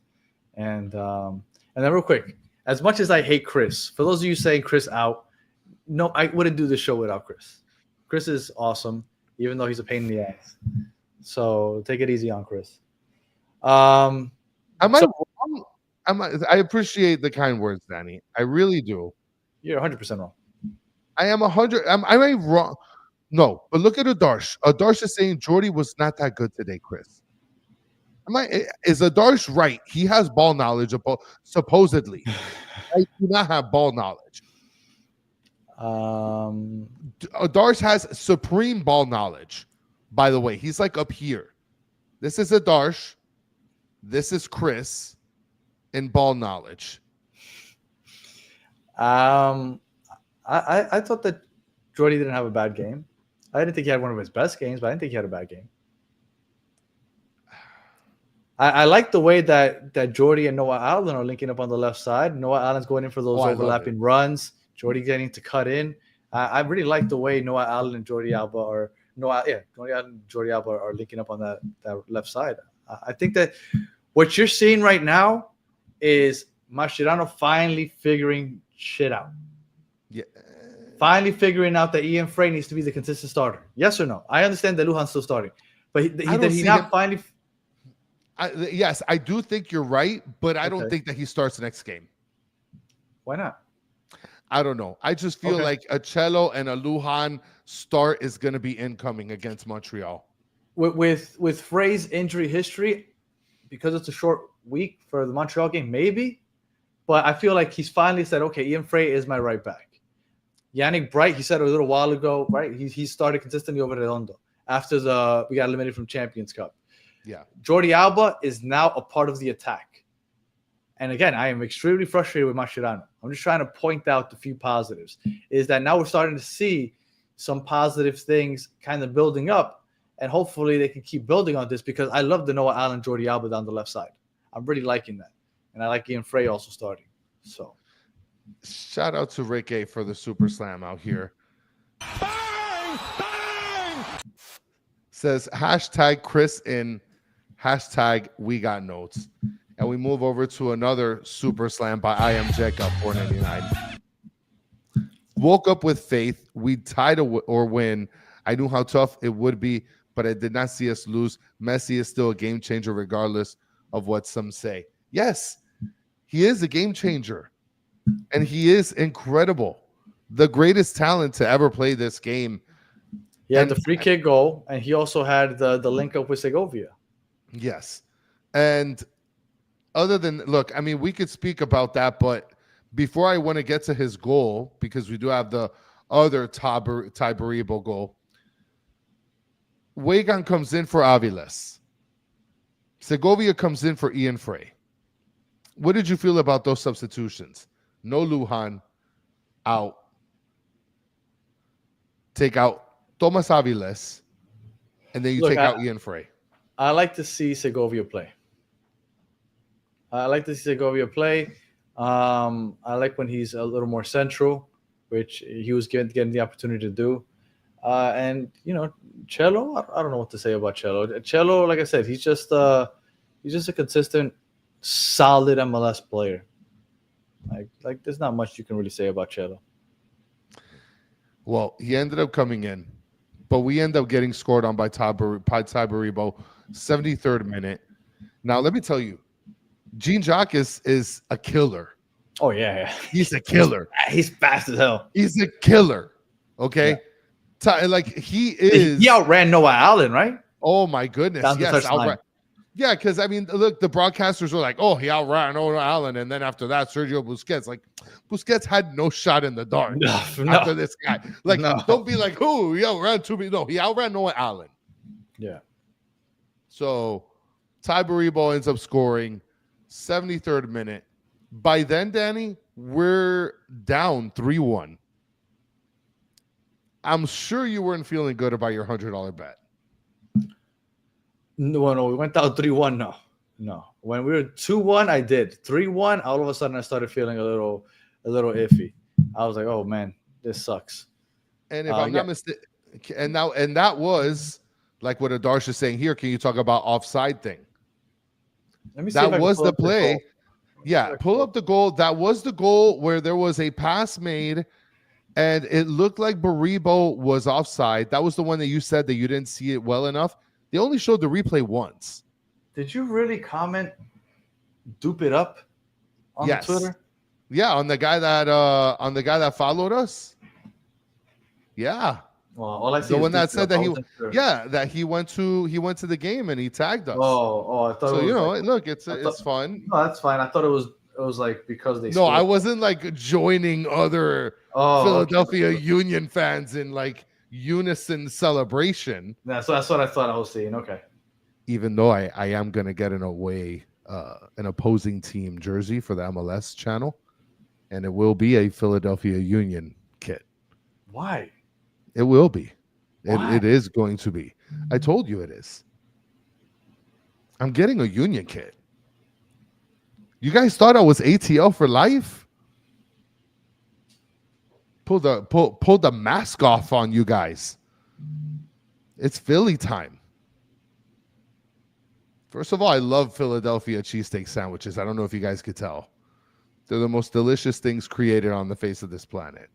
and then real quick, as much as I hate Chris, for those of you saying Chris out, no, I wouldn't do this show without Chris. Chris is awesome, even though he's a pain in the ass. So take it easy on Chris. I appreciate the kind words, Danny. I really do. You're 100% wrong. I am 100. Am I wrong? No, but look at Adarsh. Adarsh is saying Jordy was not that good today, Chris. Is Adarsh right? He has ball knowledge, supposedly. I do not have ball knowledge. Adarsh has supreme ball knowledge. By the way, he's like up here. This is Adarsh. This is Chris in ball knowledge. I I thought that Jordy didn't have a bad game. I didn't think he had one of his best games, but I didn't think he had a bad game. I like the way that Jordy and Noah Allen are linking up on the left side. Noah Allen's going in for those overlapping runs. Jordy getting to cut in. I really like the way Noah Allen and Jordy Alba are linking up on that left side. I think that what you're seeing right now is Mascherano finally figuring shit out. Yeah. Finally figuring out that Ian Frey needs to be the consistent starter. Yes or no? I understand that Lujan's still starting, but yes, I do think you're right, but I don't think that he starts next game. Why not? I don't know. I just feel like a Cello and a Lujan start is going to be incoming against Montreal. With Frey's injury history, because it's a short week for the Montreal game, maybe. But I feel like he's finally said, okay, Ian Frey is my right back. Yannick Bright, he said a little while ago, right? He started consistently over Redondo after we got eliminated from Champions Cup. Yeah. Jordi Alba is now a part of the attack. And again, I am extremely frustrated with Mascherano. I'm just trying to point out the few positives. Is that now we're starting to see some positive things kind of building up. And hopefully they can keep building on this, because I love the Noah Allen, Jordi Alba down the left side. I'm really liking that. And I like Ian Frey also starting. So shout out to Rick A for the Super Slam out here. Bang! Bang! Says hashtag Chris in hashtag we got notes. And we move over to another Super Slam by I Am Jacob 499. Woke up with faith. We tied or win. I knew how tough it would be, but I did not see us lose. Messi is still a game changer regardless of what some say. Yes, he is a game changer. And he is incredible. The greatest talent to ever play this game. He had the free kick goal, and he also had the link up with Segovia. Yes. And other than, look, I mean, we could speak about that, but before I want to get to his goal, because we do have the other Tyberibo goal, Weigand comes in for Aviles. Segovia comes in for Ian Frey. What did you feel about those substitutions? No Lujan, out. Take out Thomas Aviles, and then you take out Ian Frey. I like to see Segovia play. I like when he's a little more central, which he was getting the opportunity to do. And Cello, I don't know what to say about Cello. Cello, like I said, he's just a consistent, solid MLS player. Like there's not much you can really say about Cello. Well, he ended up coming in, but we end up getting scored on by Tyberibo, 73rd minute. Now, let me tell you, Jean-Jacques is a killer. Oh, yeah. He's a killer. He's fast as hell. He's a killer, okay? Yeah. He is. He outran Noah Allen, right? Oh, my goodness. Yes, outran. Yeah, because, I mean, look, the broadcasters were like, oh, he outran Noah Allen. And then after that, Sergio Busquets. Like, Busquets had no shot in the dark after this guy. Like, don't be like, who? He outran two. No, he outran Noah Allen. Yeah. So, Tyberibo ends up scoring 73rd minute. By then, Danny, we're down 3-1. I'm sure you weren't feeling good about your $100 bet. No, we went down 3-1. No. When we were 2-1, I did. 3-1, all of a sudden I started feeling a little iffy. I was like, oh man, this sucks. And if I'm not mistaken, and that was like what Adarsh is saying here. Can you talk about offside thing? Let me see that was the play. Yeah, pull up the goal. That was the goal where there was a pass made, and it looked like Baribo was offside. That was the one that you said that you didn't see it well enough. They only showed the replay once. Did you really comment dupe it up on Twitter? Yeah, on the guy that followed us. Yeah. Well, all I see the one that said that he went to the game and he tagged us. Oh, I thought so. It was look, it's fun. No, that's fine. I thought it was like because they. No, I wasn't like joining other Philadelphia Union fans in like unison celebration. So that's what I thought I was seeing. Okay. Even though I am gonna get an opposing team jersey for the MLS channel, and it will be a Philadelphia Union kit. Why? It will be. Why? It is going to be. I told you it is. I'm getting a union kit. You guys thought I was ATL for life? Pull the mask off on you guys. It's Philly time. First of all, I love Philadelphia cheesesteak sandwiches. I don't know if you guys could tell. They're the most delicious things created on the face of this planet.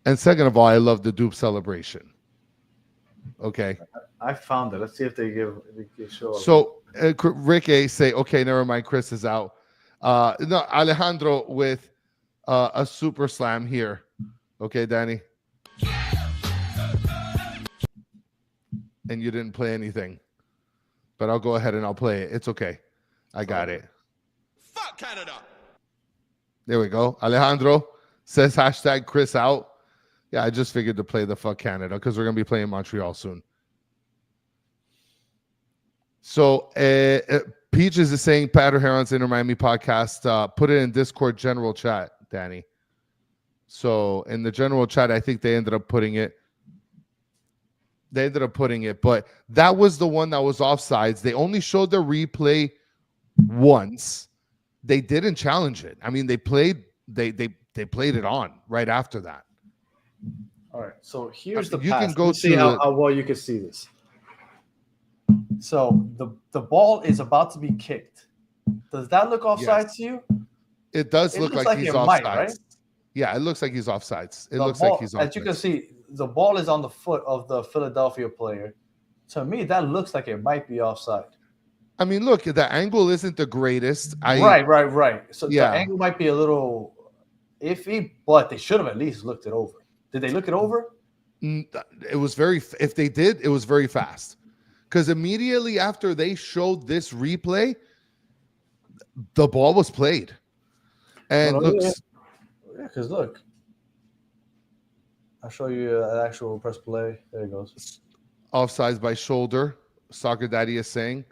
And second of all, I love the dupe celebration. Okay. I found it. Let's see if they show up. So Rick A say, okay, never mind. Chris is out. No, Alejandro with a super slam here. Okay, Danny. And you didn't play anything, but I'll go ahead and I'll play it. It's okay. I got it. Fuck Canada. There we go. Alejandro says hashtag Chris out. Yeah, I just figured to play the fuck Canada because we're going to be playing Montreal soon. So Peaches is saying Pat O'Haron's Inter Miami podcast. Put it in Discord general chat, Danny. So in the general chat, I think they ended up putting it. But that was the one that was offsides. They only showed the replay once. They didn't challenge it. I mean, they played it on right after that. All right. So here's the you pass. can go Let's see how well you can see this. So the ball is about to be kicked. Does that look offside to you? It does look like he's offsides. Might, right? Yeah, it looks like he's offsides. It The looks ball, like he's offsides. as you can see, the ball is on the foot of the Philadelphia player. To me, that looks like it might be offside. I mean, look, the angle isn't the greatest. Right. So the angle might be a little iffy, but they should have at least looked it over. Did they look it over? It was very. If they did, it was very fast. Because immediately after they showed this replay, the ball was played. And because look, I'll show you an actual press play. There it goes. Offsides by shoulder. Soccer Daddy is saying.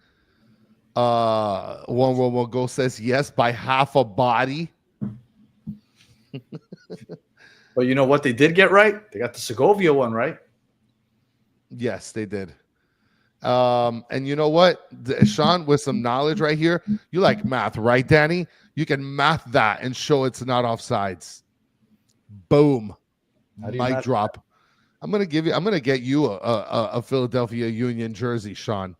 111 Go says yes by half a body. But you know what they did get right? They got the Segovia one right. Yes, they did. And you know what, Sean, with some knowledge right here, you like math, right, Danny? You can math that and show it's not offsides. Boom, mic drop. I'm gonna get you a Philadelphia Union jersey, Sean.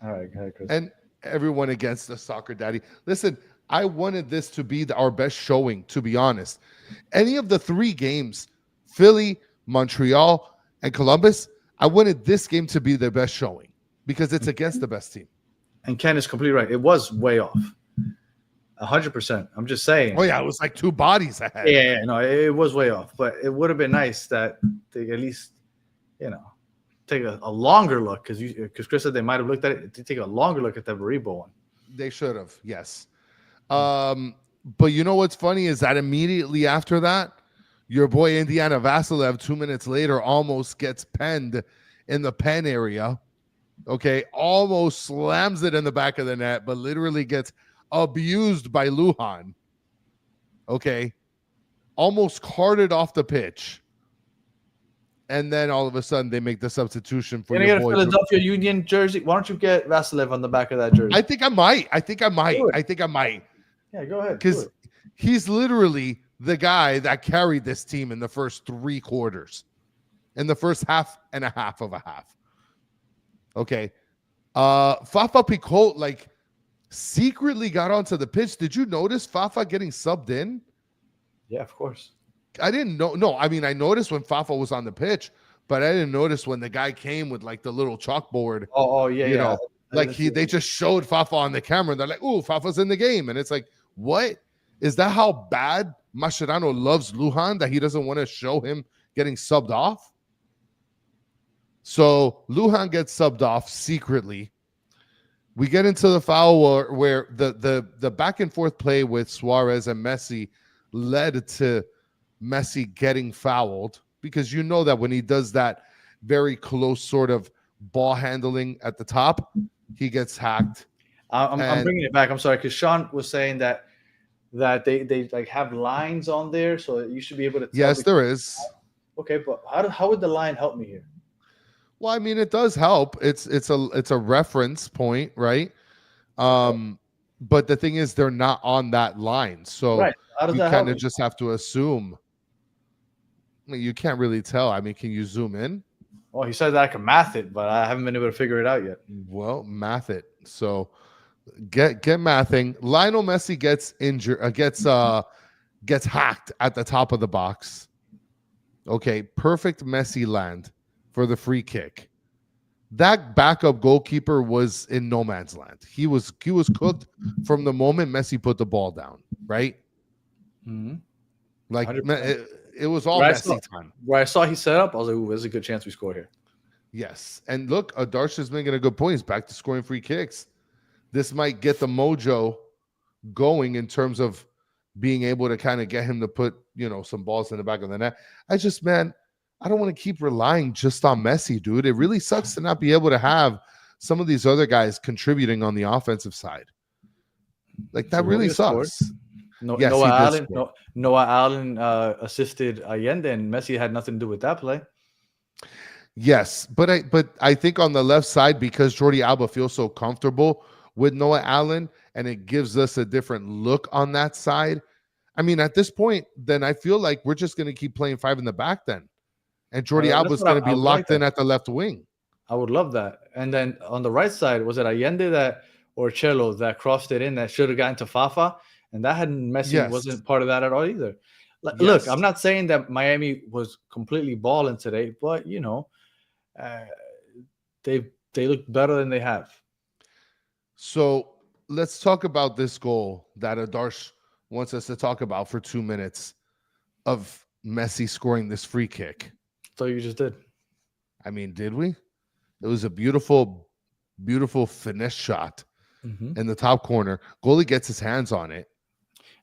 All right, go ahead, Chris. And everyone against the Soccer Daddy. Listen, I wanted this to be our best showing, to be honest. Any of the three games, Philly, Montreal, and Columbus, I wanted this game to be the best showing because it's against the best team. And Ken is completely right. It was way off. 100%. I'm just saying. Oh, yeah, it was like two bodies ahead. Yeah, no, it was way off. But it would have been nice that they at least, take a longer look because Chris said they might have looked at it. To take a longer look at the Varibo one. They should have, yes. But you know what's funny is that immediately after that, your boy Indiana Vasilev 2 minutes later almost gets penned in the pen area. Okay, almost slams it in the back of the net, but literally gets abused by Lujan. Okay, almost carted off the pitch. And then all of a sudden they make the substitution for your boy. Philadelphia Union jersey. Why don't you get Vasilev on the back of that jersey? I think I might. Yeah, go ahead. Because he's literally the guy that carried this team in the first 3 quarters, in the first half and a half of a half. Okay. Fafa Picot, secretly got onto the pitch. Did you notice Fafa getting subbed in? Yeah, of course. I didn't know. No, I mean, I noticed when Fafa was on the pitch, but I didn't notice when the guy came with the little chalkboard. Oh, yeah, you know, they just showed Fafa on the camera. And they're like, "Ooh, Fafa's in the game," and it's like, what? Is that how bad Mascherano loves Lujan that he doesn't want to show him getting subbed off? So Lujan gets subbed off secretly. We get into the foul where the back and forth play with Suarez and Messi led to Messi getting fouled, because you know that when he does that very close sort of ball handling at the top, he gets hacked. I'm bringing it back. I'm sorry, because Sean was saying that that they like have lines on there, so you should be able to tell. Yes, there is. Okay, but how would the line help me here? Well, I mean, it does help. It's a reference point, right? But the thing is, they're not on that line, so Right. How does you that help kind of me? just have to assume. I mean, you can't really tell. I mean, can you zoom in? Well, he said that I can math it, but I haven't been able to figure it out yet. Well, math it. So get mathing. Lionel Messi gets injured. Gets hacked at the top of the box. Okay, perfect Messi land for the free kick. That backup goalkeeper was in no man's land. He was cooked from the moment Messi put the ball down, right? Mm-hmm. Like 100%. it was all Where I Messi saw- time. Where I saw he set up, I was like, "Ooh, there's a good chance we score here." Yes. And look, Adarsh is making a good point. He's back to scoring free kicks. This might get the mojo going in terms of being able to kind of get him to put, some balls in the back of the net. I don't want to keep relying just on Messi, dude. It really sucks to not be able to have some of these other guys contributing on the offensive side. Like that really sucks. Yes, Noah he did Allen. score. Noah Allen assisted Allende, and Messi had nothing to do with that play. Yes, but I think on the left side, because Jordi Alba feels so comfortable with Noah Allen, and it gives us a different look on that side. I mean, at this point, then I feel like we're just going to keep playing 5 in the back then. And Jordi Alba is going to be locked in at the left wing. I would love that. And then on the right side, was it Allende or Cello that crossed it in that should have gotten to Fafa? And that had Messi wasn't part of that at all either. Look, I'm not saying that Miami was completely balling today, but they look better than they have. So let's talk about this goal that Adarsh wants us to talk about for 2 minutes of Messi scoring this free kick. So you just did. I mean, did we? It was a beautiful, beautiful finesse shot in the top corner. Goalie gets his hands on it.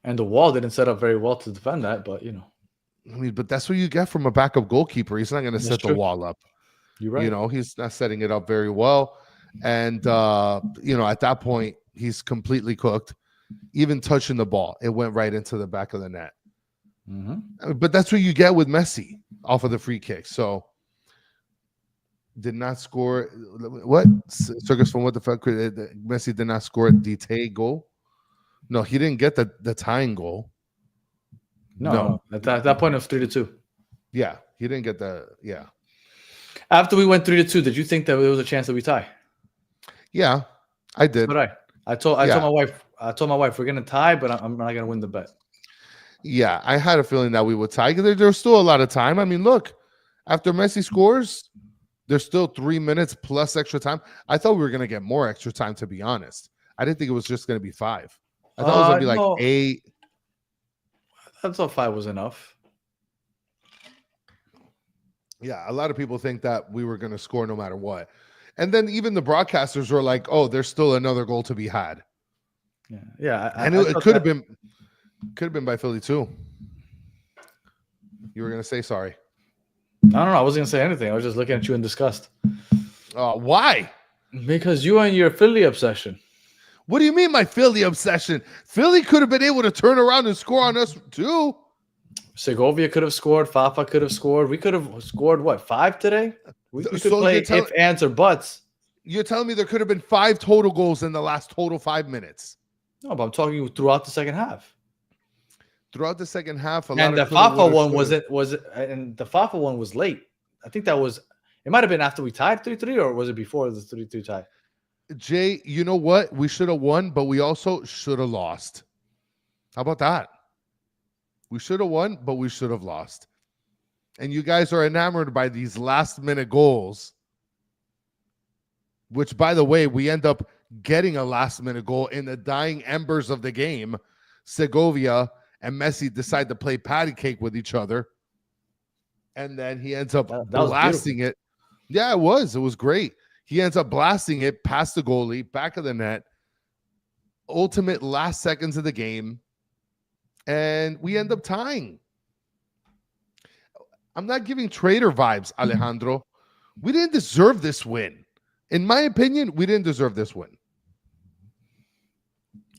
And the wall didn't set up very well to defend that, but I mean, but that's what you get from a backup goalkeeper. He's not going to set the wall up. You're right. He's not setting it up very well. And, at that point, he's completely cooked. Even touching the ball, it went right into the back of the net. But that's what you get with Messi off of the free kick. So did not score. What? Circus from what the fuck? Messi did not score a DT goal. No, he didn't get the tying goal. No. At that point, it was 3-2. Yeah, he didn't get the. Yeah. After we went 3-2, did you think that there was a chance that we tie? Yeah, I did. But I told my wife we're gonna tie, but I'm not gonna win the bet. Yeah, I had a feeling that we would tie. There's still a lot of time. I mean, look, after Messi scores, there's still 3 minutes plus extra time. I thought we were gonna get more extra time, to be honest. I didn't think it was just gonna be 5. I thought it was gonna be like 8. I thought 5 was enough. Yeah, a lot of people think that we were gonna score no matter what. And then even the broadcasters were like, "Oh, there's still another goal to be had." Yeah. And it could have been by Philly too. You were gonna say sorry. No, I wasn't gonna say anything. I was just looking at you in disgust. Why? Because you and your Philly obsession. What do you mean, my Philly obsession? Philly could have been able to turn around and score on us too. Segovia could have scored. Fafa could have scored. We could have scored, 5 today? We could play if, ands, or buts. You're telling me there could have been 5 total goals in the last total 5 minutes? No, but I'm talking throughout the second half. Throughout the second half, and the Fafa one and the Fafa one was late. I think that was. It might have been after we tied 3-3, or was it before the 3-3 tie? Jay, you know what? We should have won, but we also should have lost. How about that? We should have won, but we should have lost. And you guys are enamored by these last-minute goals, which, by the way, we end up getting a last-minute goal in the dying embers of the game. Segovia and Messi decide to play patty cake with each other, and then he ends up blasting it. Yeah, it was. It was great. He ends up blasting it past the goalie, back of the net. Ultimate last seconds of the game, and we end up tying. I'm not giving traitor vibes, Alejandro. We didn't deserve this win. In my opinion, we didn't deserve this win.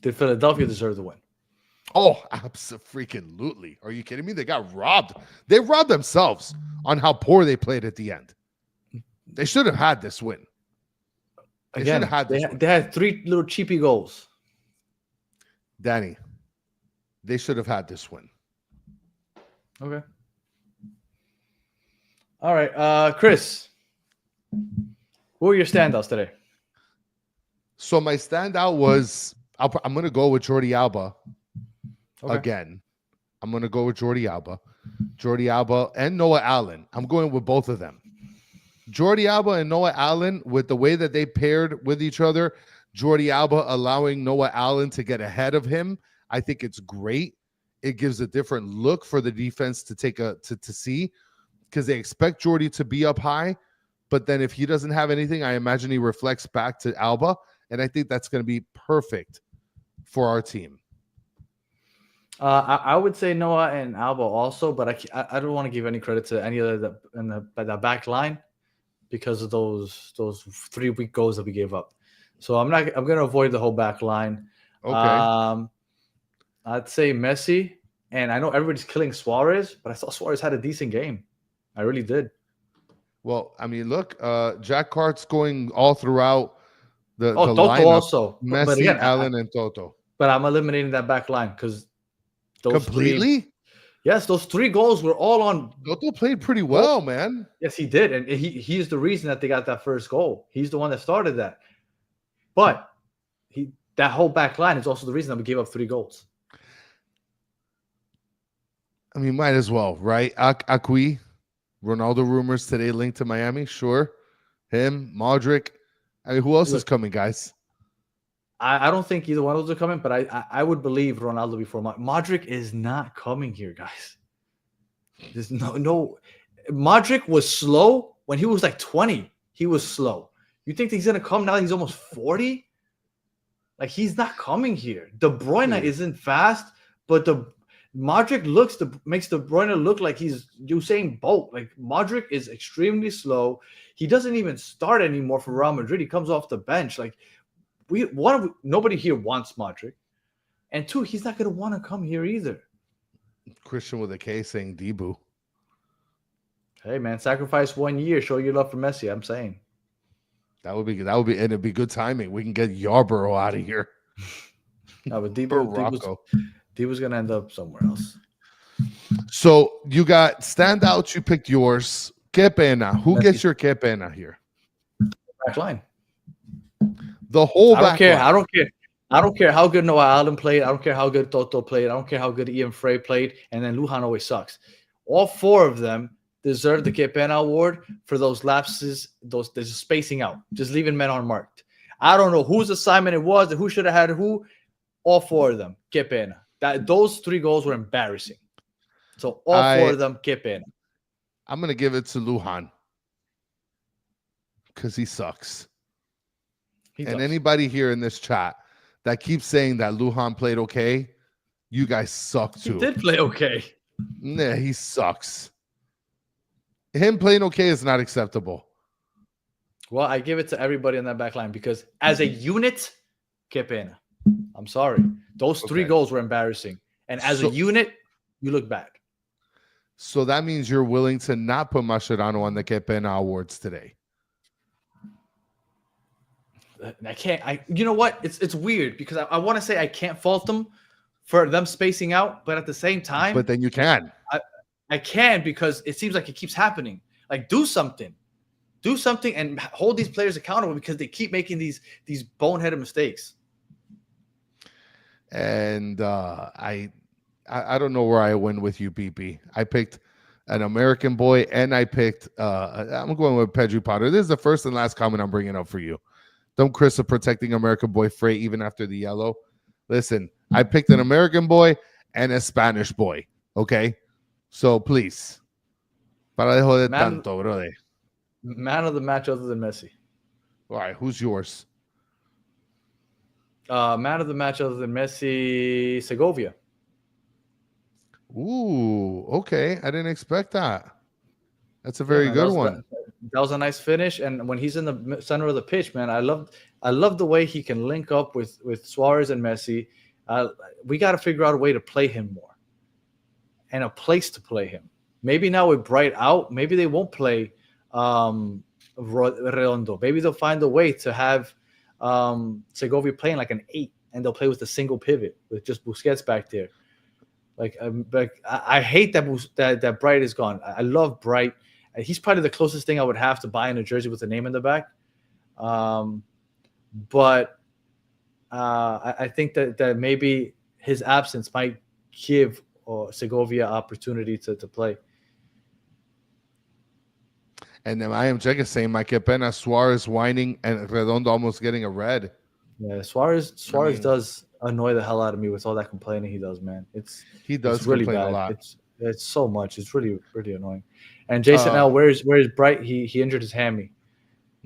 Did Philadelphia deserve the win? Oh, absolutely. Are you kidding me? They got robbed. They robbed themselves on how poor they played at the end. They should have had this win. They had 3 little cheapy goals. Danny, they should have had this win. Okay. All right, Chris. Who are your standouts today? So my standout was I'm going to go with Jordi Alba again. I'm going to go with Jordi Alba and Noah Allen. I'm going with both of them. Jordi Alba and Noah Allen, with the way that they paired with each other, Jordi Alba allowing Noah Allen to get ahead of him, I think it's great. It gives a different look for the defense to take to see, because they expect Jordi to be up high. But then if he doesn't have anything, I imagine he reflects back to Alba. And I think that's going to be perfect for our team. I would say Noah and Alba also, but I don't want to give any credit to any of the back line because of those 3 weak goals that we gave up. So I'm going to avoid the whole back line. Okay. I'd say Messi, and I know everybody's killing Suarez, but I thought Suarez had a decent game. I really did. Well, I mean, look, Jack Cart's going all throughout the Toto lineup. Also. Messi, but again, Allen, and Toto. But I'm eliminating that back line because completely. Yes, those 3 goals were all on. Toto played pretty well, man. Yes, he did, and he's the reason that they got that first goal. He's the one that started that. But that whole back line is also the reason that we gave up 3 goals. I mean, might as well, right? Akwi, Ronaldo rumors today linked to Miami. Sure, him, Modric. I mean, who else is coming, guys? I don't think either one of those are coming, but I would believe Ronaldo before Modric is not coming here, guys. There's no. Modric was slow when he was like 20. He was slow. You think he's gonna come now that he's almost 40? Like, he's not coming here. De Bruyne isn't fast, but Modric makes De Bruyne look like he's Usain Bolt. Like, Modric is extremely slow. He doesn't even start anymore for Real Madrid. He comes off the bench. Like, nobody here wants Modric, and 2, he's not going to want to come here either. Christian with a K saying Debu. Hey man, sacrifice 1 year, show your love for Messi. I'm saying that would be, and it'd be good timing. We can get Yarborough out of here. No, but Debu's going to end up somewhere else. So you got standouts. You picked yours. Que pena. Who gets your que pena here? Back line. The whole back line. I don't care how good Noah Allen played. I don't care how good Toto played. I don't care how good Ian Frey played. And then Lujan always sucks. All 4 of them deserve the que pena award for those lapses, those spacing out, just leaving men unmarked. I don't know whose assignment it was and who should have had who. All 4 of them, que pena. Those 3 goals were embarrassing. So all 4 of them, que pena. I'm going to give it to Lujan because he sucks. And anybody here in this chat that keeps saying that Lujan played okay, you guys suck too. He did play okay. Nah, he sucks. Him playing okay is not acceptable. Well, I give it to everybody in that back line because as a unit, que pena. I'm sorry. Those 3 goals were embarrassing. And as a unit, you look bad. So that means you're willing to not put Mascherano on the que pena awards today. I can't. You know what? It's weird because I want to say I can't fault them for them spacing out, but at the same time, but then you can. I can because it seems like it keeps happening. Like, do something, and hold these players accountable because they keep making these boneheaded mistakes. And I don't know where I went with you, BP. I picked an American boy, and I picked. I'm going with Pedro Potter. This is the first and last comment I'm bringing up for you. Don't Chris of protecting American boy Frey even after the yellow. Listen, I picked an American boy and a Spanish boy. Okay, so please, para de joder tanto, brother. Man of the match other than Messi. All right, who's yours? Man of the match other than Messi, Segovia. Ooh, okay. I didn't expect that. That's a very good one. That was a nice finish. And when he's in the center of the pitch, man, I love the way he can link up with Suarez and Messi. We got to figure out a way to play him more and a place to play him. Maybe now with Bright out, maybe they won't play Redondo. Maybe they'll find a way to have Segovia playing like an 8, and they'll play with a single pivot with just Busquets back there. Like I hate that Bright is gone. I love Bright. He's probably the closest thing I would have to buying a jersey with a name in the back. But I think that maybe his absence might give Segovia opportunity to play. And then I am checking saying, "My que pena, Suarez whining and Redondo almost getting a red." Yeah, Suarez does annoy the hell out of me with all that complaining he does, man. He does it's really complain bad. a lot. It's so much. It's really, really annoying. And Jason L, where's Bright? He injured his hammy.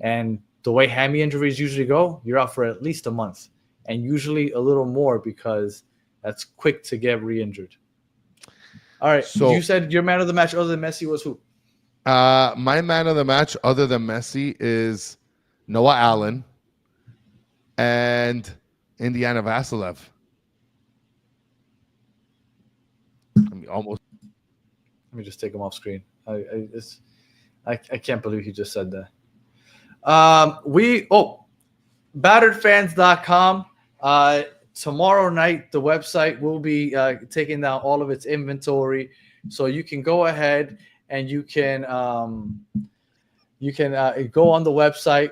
And the way hammy injuries usually go, you're out for at least a month. And usually a little more because that's quick to get re-injured. All right. So you said your man of the match other than Messi was who? My man of the match other than Messi is Noah Allen and Indiana Vassilev. Almost. Let me just take him off screen. I can't believe he just said that. Batteredfans.com. Tomorrow night, the website will be taking down all of its inventory, so you can go ahead and you can go on the website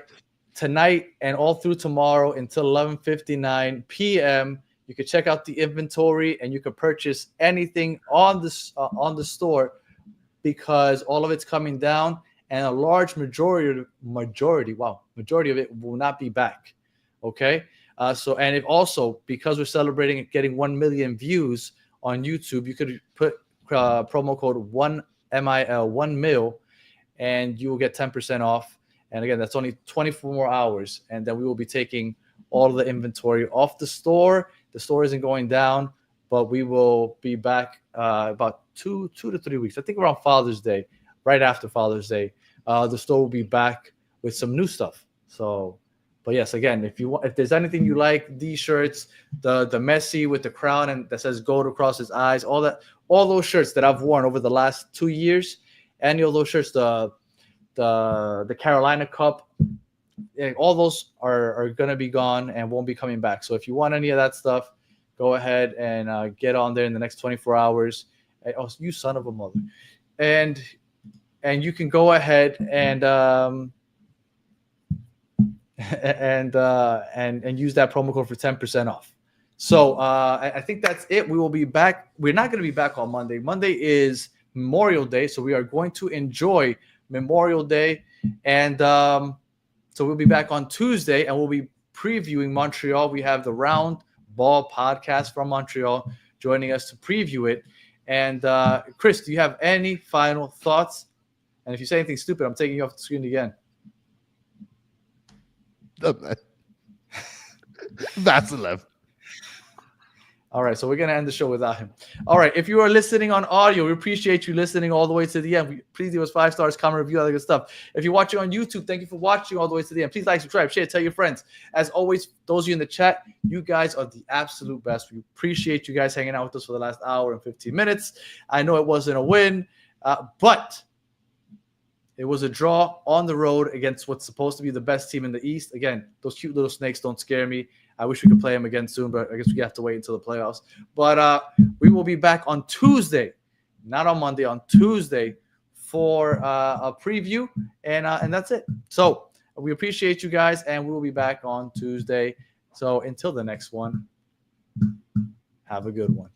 tonight and all through tomorrow until 11:59 p.m. You can check out the inventory and you can purchase anything on the store because all of it's coming down, and a large majority of it will not be back. Okay. And if also, because we're celebrating getting 1 million views on YouTube, you could put promo code 1MIL, and you will get 10% off. And again, that's only 24 more hours. And then we will be taking all of the inventory off the store. The store isn't going down, but we will be back about 2 to 3 weeks. I think around Father's Day, right after Father's Day, the store will be back with some new stuff. So, but yes, again, if there's anything you like, these shirts, the Messi with the crown and that says gold across his eyes, all those shirts that I've worn over the last 2 years, any of those shirts, the Carolina Cup, all those are going to be gone and won't be coming back. So if you want any of that stuff, go ahead and get on there in the next 24 hours. Oh, you son of a mother. And you can go ahead and use that promo code for 10% off. So I think that's it. We will be back. We're not going to be back on Monday. Monday is Memorial Day, so we are going to enjoy Memorial Day. And so we'll be back on Tuesday, and we'll be previewing Montreal. We have the Round Ball podcast from Montreal joining us to preview it. And Chris, do you have any final thoughts? And if you say anything stupid, I'm taking you off the screen again. Vassilev. All right, so we're going to end the show without him. All right, if you are listening on audio, we appreciate you listening all the way to the end. Please give us 5 stars, comment, review, all that good stuff. If you're watching on YouTube, thank you for watching all the way to the end. Please like, subscribe, share, tell your friends. As always, those of you in the chat, you guys are the absolute best. We appreciate you guys hanging out with us for the last hour and 15 minutes. I know it wasn't a win, but it was a draw on the road against what's supposed to be the best team in the East. Again, those cute little snakes don't scare me. I wish we could play them again soon, but I guess we have to wait until the playoffs. But we will be back on Tuesday, not on Monday, on Tuesday for a preview, and that's it. So we appreciate you guys, and we will be back on Tuesday. So until the next one, have a good one.